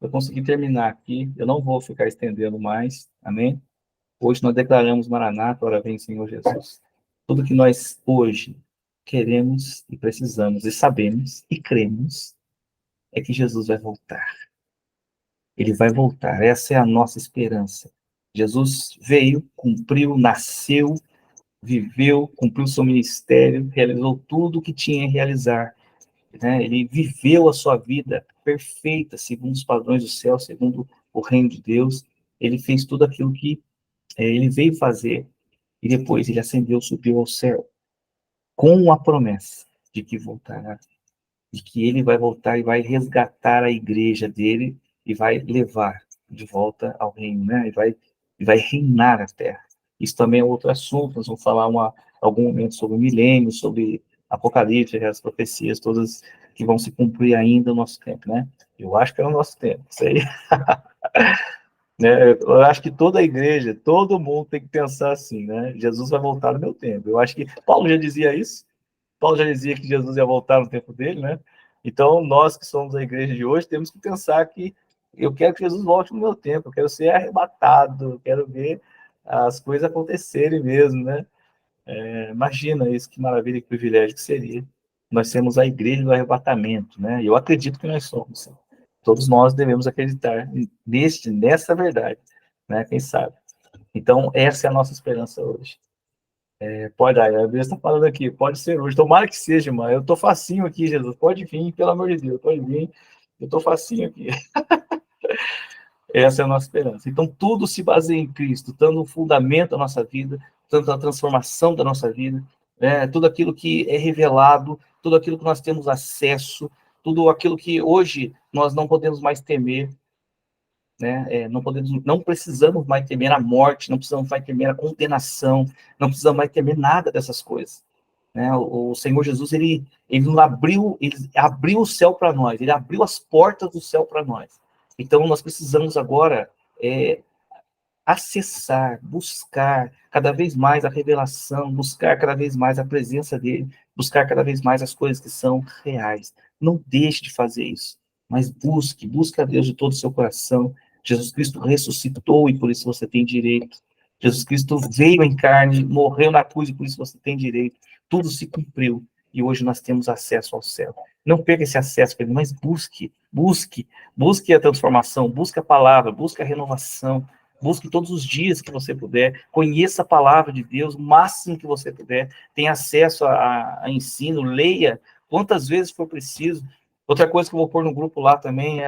Eu consegui terminar aqui. Eu não vou ficar estendendo mais. Amém? Hoje nós declaramos Maranata, ora vem Senhor Jesus. Tudo que nós hoje queremos e precisamos e sabemos e cremos é que Jesus vai voltar. Ele vai voltar. Essa é a nossa esperança. Jesus veio, cumpriu, nasceu, viveu, cumpriu seu ministério, realizou tudo o que tinha a realizar, né? Ele viveu a sua vida perfeita, segundo os padrões do céu, segundo o reino de Deus. Ele fez tudo aquilo que ele veio fazer, e depois ele ascendeu, subiu ao céu, com a promessa de que voltará, de que ele vai voltar e vai resgatar a igreja dele e vai levar de volta ao reino, né? E vai reinar a terra. Isso também é outro assunto. Nós vamos falar algum momento sobre o milênio, sobre Apocalipse, as profecias todas que vão se cumprir ainda no nosso tempo, né? Eu acho que é o nosso tempo, isso aí. Né? Eu acho que toda a igreja, todo mundo tem que pensar assim, né? Jesus vai voltar no meu tempo. Eu acho que Paulo já dizia isso. Paulo já dizia que Jesus ia voltar no tempo dele, né? Então, nós que somos a igreja de hoje, temos que pensar que eu quero que Jesus volte no meu tempo, eu quero ser arrebatado, eu quero ver as coisas acontecerem mesmo, né? Imagina isso, que maravilha, que privilégio que seria. Nós temos a igreja do arrebatamento, né? E eu acredito que nós somos. Todos nós devemos acreditar nessa verdade, né? Quem sabe? Então, essa é a nossa esperança hoje. Pode, a Bíblia está falando aqui, pode ser hoje, tomara que seja, mano. Eu tô facinho aqui, Jesus, pode vir, pelo amor de Deus, pode vir, eu tô facinho aqui. Essa é a nossa esperança. Então, tudo se baseia em Cristo, dando o fundamento da nossa vida, tanto a transformação da nossa vida, né? Tudo aquilo que é revelado, tudo aquilo que nós temos acesso, tudo aquilo que hoje nós não podemos mais temer, né? Não precisamos mais temer a morte, não precisamos mais temer a condenação, não precisamos mais temer nada dessas coisas, né? O Senhor Jesus, ele abriu o céu para nós, ele abriu as portas do céu para nós. Então, nós precisamos agora acessar, buscar cada vez mais a revelação, buscar cada vez mais a presença dele, buscar cada vez mais as coisas que são reais. Não deixe de fazer isso, mas busque a Deus de todo o seu coração. Jesus Cristo ressuscitou e por isso você tem direito. Jesus Cristo veio em carne, morreu na cruz e por isso você tem direito. Tudo se cumpriu e hoje nós temos acesso ao céu. Não perca esse acesso, mas busque a transformação, busque a palavra, busque a renovação. Busque todos os dias que você puder, conheça a palavra de Deus o máximo que você puder, tenha acesso a ensino, leia quantas vezes for preciso. Outra coisa que eu vou pôr no grupo lá também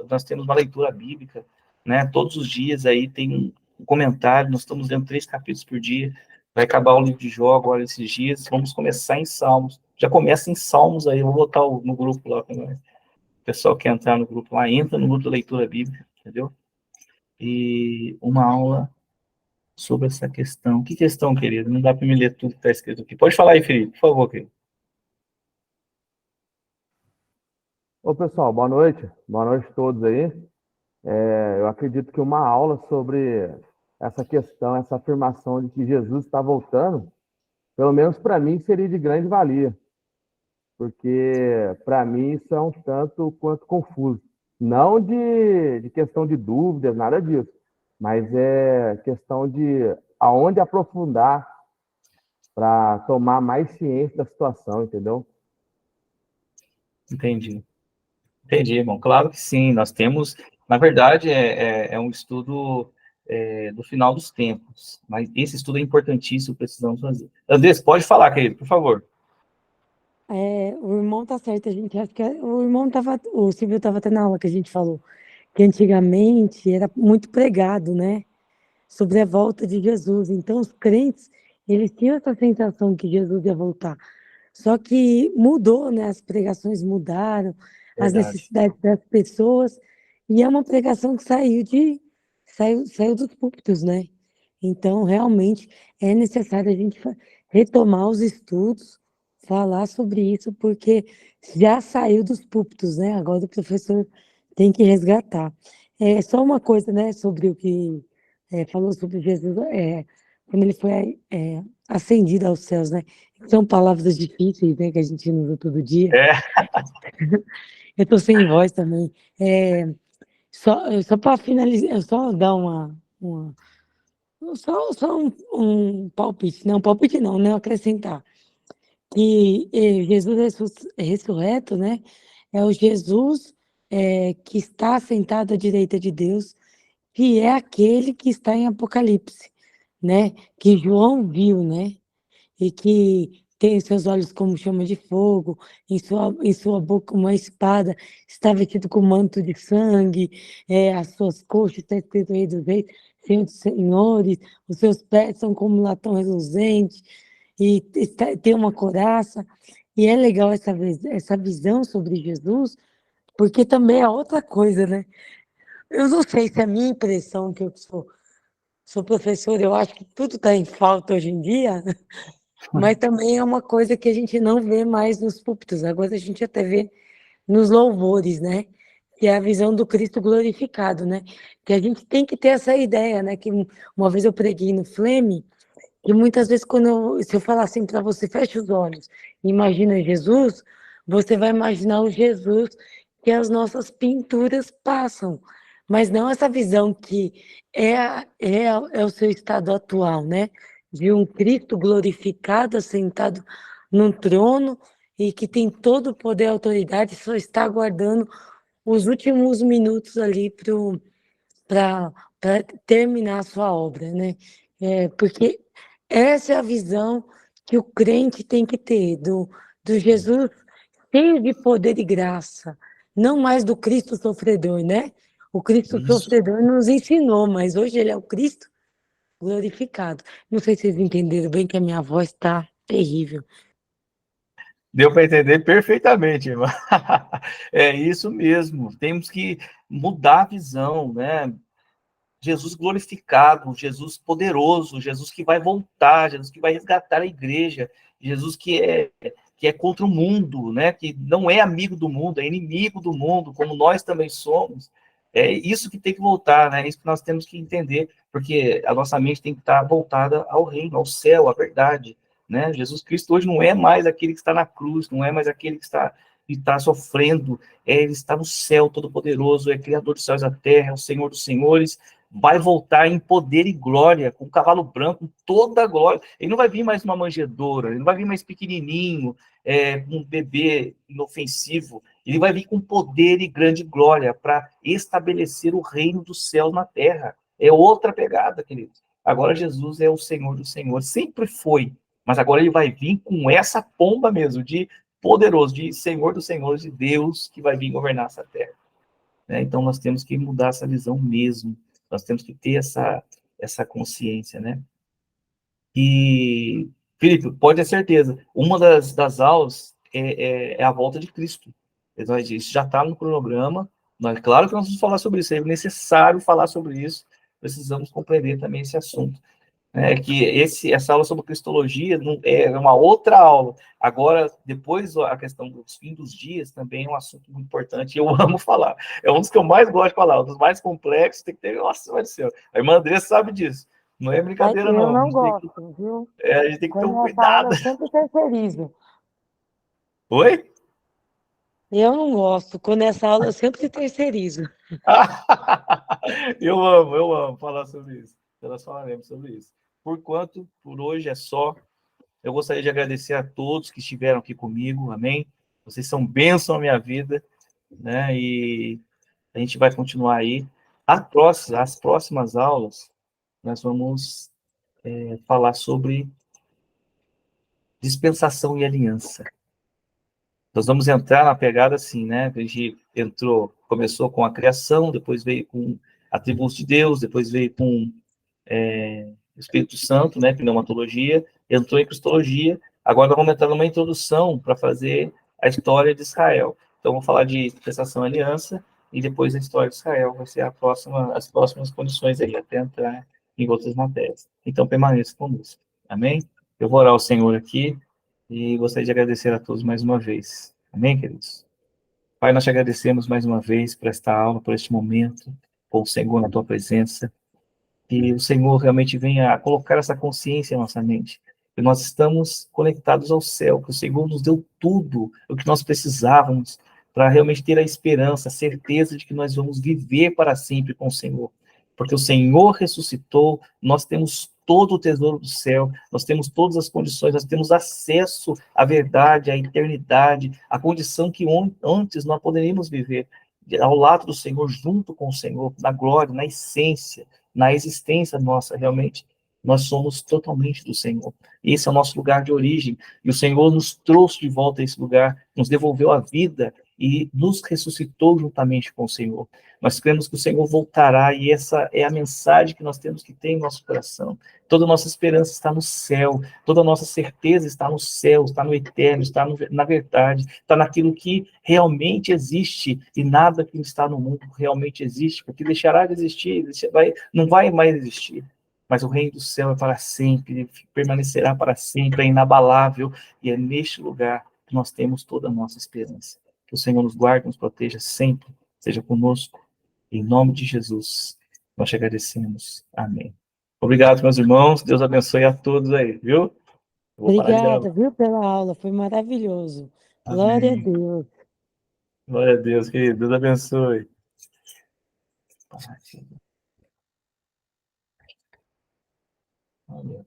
nós temos uma leitura bíblica, né? Todos os dias aí tem um comentário, nós estamos lendo 3 capítulos por dia, vai acabar o livro de Jó agora esses dias, vamos começar em Salmos, já começa em Salmos aí, eu vou botar no grupo lá também. O pessoal quer entrar no grupo lá, entra no grupo da leitura bíblica, entendeu? E uma aula sobre essa questão. Que questão, querido? Não dá para me ler tudo que está escrito aqui. Pode falar aí, Felipe, por favor, querido. Ô, pessoal, boa noite. Boa noite a todos aí. Eu acredito que uma aula sobre essa questão, essa afirmação de que Jesus está voltando, pelo menos para mim, seria de grande valia, porque para mim isso é um tanto quanto confuso. Não de questão de dúvidas, nada disso, mas é questão de aonde aprofundar para tomar mais ciência da situação, entendeu? Entendi, irmão. Claro que sim. Nós temos, na verdade, é um estudo do final dos tempos, mas esse estudo é importantíssimo, precisamos fazer. Andrés, pode falar, querido, por favor. O irmão tá certo, a gente acha que o Silvio estava até na aula que a gente falou, que antigamente era muito pregado, né, sobre a volta de Jesus. Então, os crentes, eles tinham essa sensação que Jesus ia voltar. Só que mudou, né, as pregações mudaram, as Verdade. necessidades das pessoas, e é uma pregação que saiu dos púlpitos, né? Então, realmente, é necessário a gente retomar os estudos, falar sobre isso, porque já saiu dos púlpitos, né? Agora o professor tem que resgatar. Só uma coisa, né, sobre o que falou sobre Jesus, quando ele foi ascendido aos céus, né? São palavras difíceis, né, que a gente não usa todo dia. É. Eu tô sem voz também. Só para finalizar, só dar só um palpite, não, palpite não, né? Acrescentar que Jesus ressurreto, né? É o Jesus que está sentado à direita de Deus, que é aquele que está em Apocalipse, né? Que João viu, né? E que tem seus olhos como chama de fogo, em sua boca uma espada, está vestido com manto de sangue, as suas coxas está escrito Rei dos Reis, Senhor dos Senhores, os seus pés são como latão reluzente, e tem uma couraça. E é legal essa visão sobre Jesus, porque também é outra coisa, né? Eu não sei se é a minha impressão, que eu sou professora, eu acho que tudo está em falta hoje em dia, mas também é uma coisa que a gente não vê mais nos púlpitos, agora a gente até vê nos louvores, né? Que é a visão do Cristo glorificado, né? Que a gente tem que ter essa ideia, né? Que uma vez eu preguei no Fleme, e muitas vezes, se eu falar assim para você, fecha os olhos, imagina Jesus, você vai imaginar o Jesus que as nossas pinturas passam, mas não essa visão que é o seu estado atual, né? De um Cristo glorificado, assentado num trono e que tem todo o poder e autoridade, só está aguardando os últimos minutos ali para terminar a sua obra, né? Porque essa é a visão que o crente tem que ter, do Jesus cheio de poder e graça, não mais do Cristo sofredor, né? O Cristo Isso. sofredor nos ensinou, mas hoje ele é o Cristo glorificado. Não sei se vocês entenderam bem que a minha voz está terrível. Deu para entender perfeitamente, irmã. É isso mesmo. Temos que mudar a visão, né? Jesus glorificado, Jesus poderoso, Jesus que vai voltar, Jesus que vai resgatar a igreja, Jesus que é contra o mundo, né? Que não é amigo do mundo, é inimigo do mundo, como nós também somos. É isso que tem que voltar, né? É isso que nós temos que entender, porque a nossa mente tem que estar voltada ao reino, ao céu, à verdade, né? Jesus Cristo hoje não é mais aquele que está na cruz, não é mais aquele que está sofrendo, ele está no céu todo-poderoso, é Criador dos céus e da terra, é o Senhor dos senhores, vai voltar em poder e glória, com o cavalo branco, com toda a glória. Ele não vai vir mais uma manjedoura, ele não vai vir mais pequenininho, um bebê inofensivo. Ele vai vir com poder e grande glória para estabelecer o reino dos céus na terra. É outra pegada, queridos. Agora Jesus é o Senhor dos senhores, sempre foi, mas agora ele vai vir com essa pomba mesmo, de poderoso, de Senhor dos senhores, de Deus que vai vir governar essa terra. Então nós temos que mudar essa visão mesmo. Nós temos que ter essa consciência, né? E, Felipe, pode ter certeza, uma das aulas é a volta de Cristo. Isso já está no cronograma. Claro que nós vamos falar sobre isso, é necessário falar sobre isso. Precisamos compreender também esse assunto. Que essa aula sobre cristologia é uma outra aula. Agora, depois, a questão dos fins dos dias também é um assunto muito importante, e eu amo falar. É um dos que eu mais gosto de falar, um dos mais complexos, tem que ter, nossa, vai ser. A irmã Andressa sabe disso. Não é brincadeira, Eu não. não gosto, viu? A gente tem que ter um Quando essa cuidado. aula eu sempre terceirizo. Oi? Eu não gosto. Quando essa aula eu sempre terceirizo. Eu amo falar sobre isso. Nós falaremos sobre isso. Por hoje é só. Eu gostaria de agradecer a todos que estiveram aqui comigo, amém? Vocês são bênção na minha vida, né? E a gente vai continuar aí. As próximas aulas, nós vamos falar sobre dispensação e aliança. Nós vamos entrar na pegada assim, né? A gente começou com a criação, depois veio com atributos de Deus, depois veio com Espírito Santo, né, pneumatologia, entrou em cristologia, agora nós vamos entrar numa introdução para fazer a história de Israel. Então, vamos falar de dispensação e aliança, e depois a história de Israel vai ser as próximas condições aí, até entrar em outras matérias. Então, permaneça conosco. Amém? Eu vou orar ao Senhor aqui, e gostaria de agradecer a todos mais uma vez. Amém, queridos? Pai, nós te agradecemos mais uma vez por esta aula, por este momento, com o Senhor na tua presença. que o Senhor realmente venha a colocar essa consciência em nossa mente, que nós estamos conectados ao céu, que o Senhor nos deu tudo o que nós precisávamos para realmente ter a esperança, a certeza de que nós vamos viver para sempre com o Senhor. Porque o Senhor ressuscitou, nós temos todo o tesouro do céu, nós temos todas as condições, nós temos acesso à verdade, à eternidade, à condição que antes nós poderíamos viver ao lado do Senhor, junto com o Senhor, na glória, na essência, na existência nossa, realmente. Nós somos totalmente do Senhor. Esse é o nosso lugar de origem. E o Senhor nos trouxe de volta a esse lugar, nos devolveu a vida e nos ressuscitou juntamente com o Senhor. Nós cremos que o Senhor voltará e essa é a mensagem que nós temos que ter em nosso coração. Toda a nossa esperança está no céu, toda a nossa certeza está no céu, está no eterno, está na verdade, está naquilo que realmente existe e nada que está no mundo realmente existe, porque deixará de existir, não vai mais existir. Mas o reino do céu é para sempre, permanecerá para sempre, é inabalável, e é neste lugar que nós temos toda a nossa esperança. Que o Senhor nos guarde, nos proteja sempre, seja conosco. Em nome de Jesus, nós te agradecemos. Amém. Obrigado, meus irmãos. Deus abençoe a todos aí, viu? Eu vou parar de gravar. Obrigada, viu, pela aula, foi maravilhoso. Glória a Amém. Deus. Glória a Deus, querido. Deus abençoe. Amém.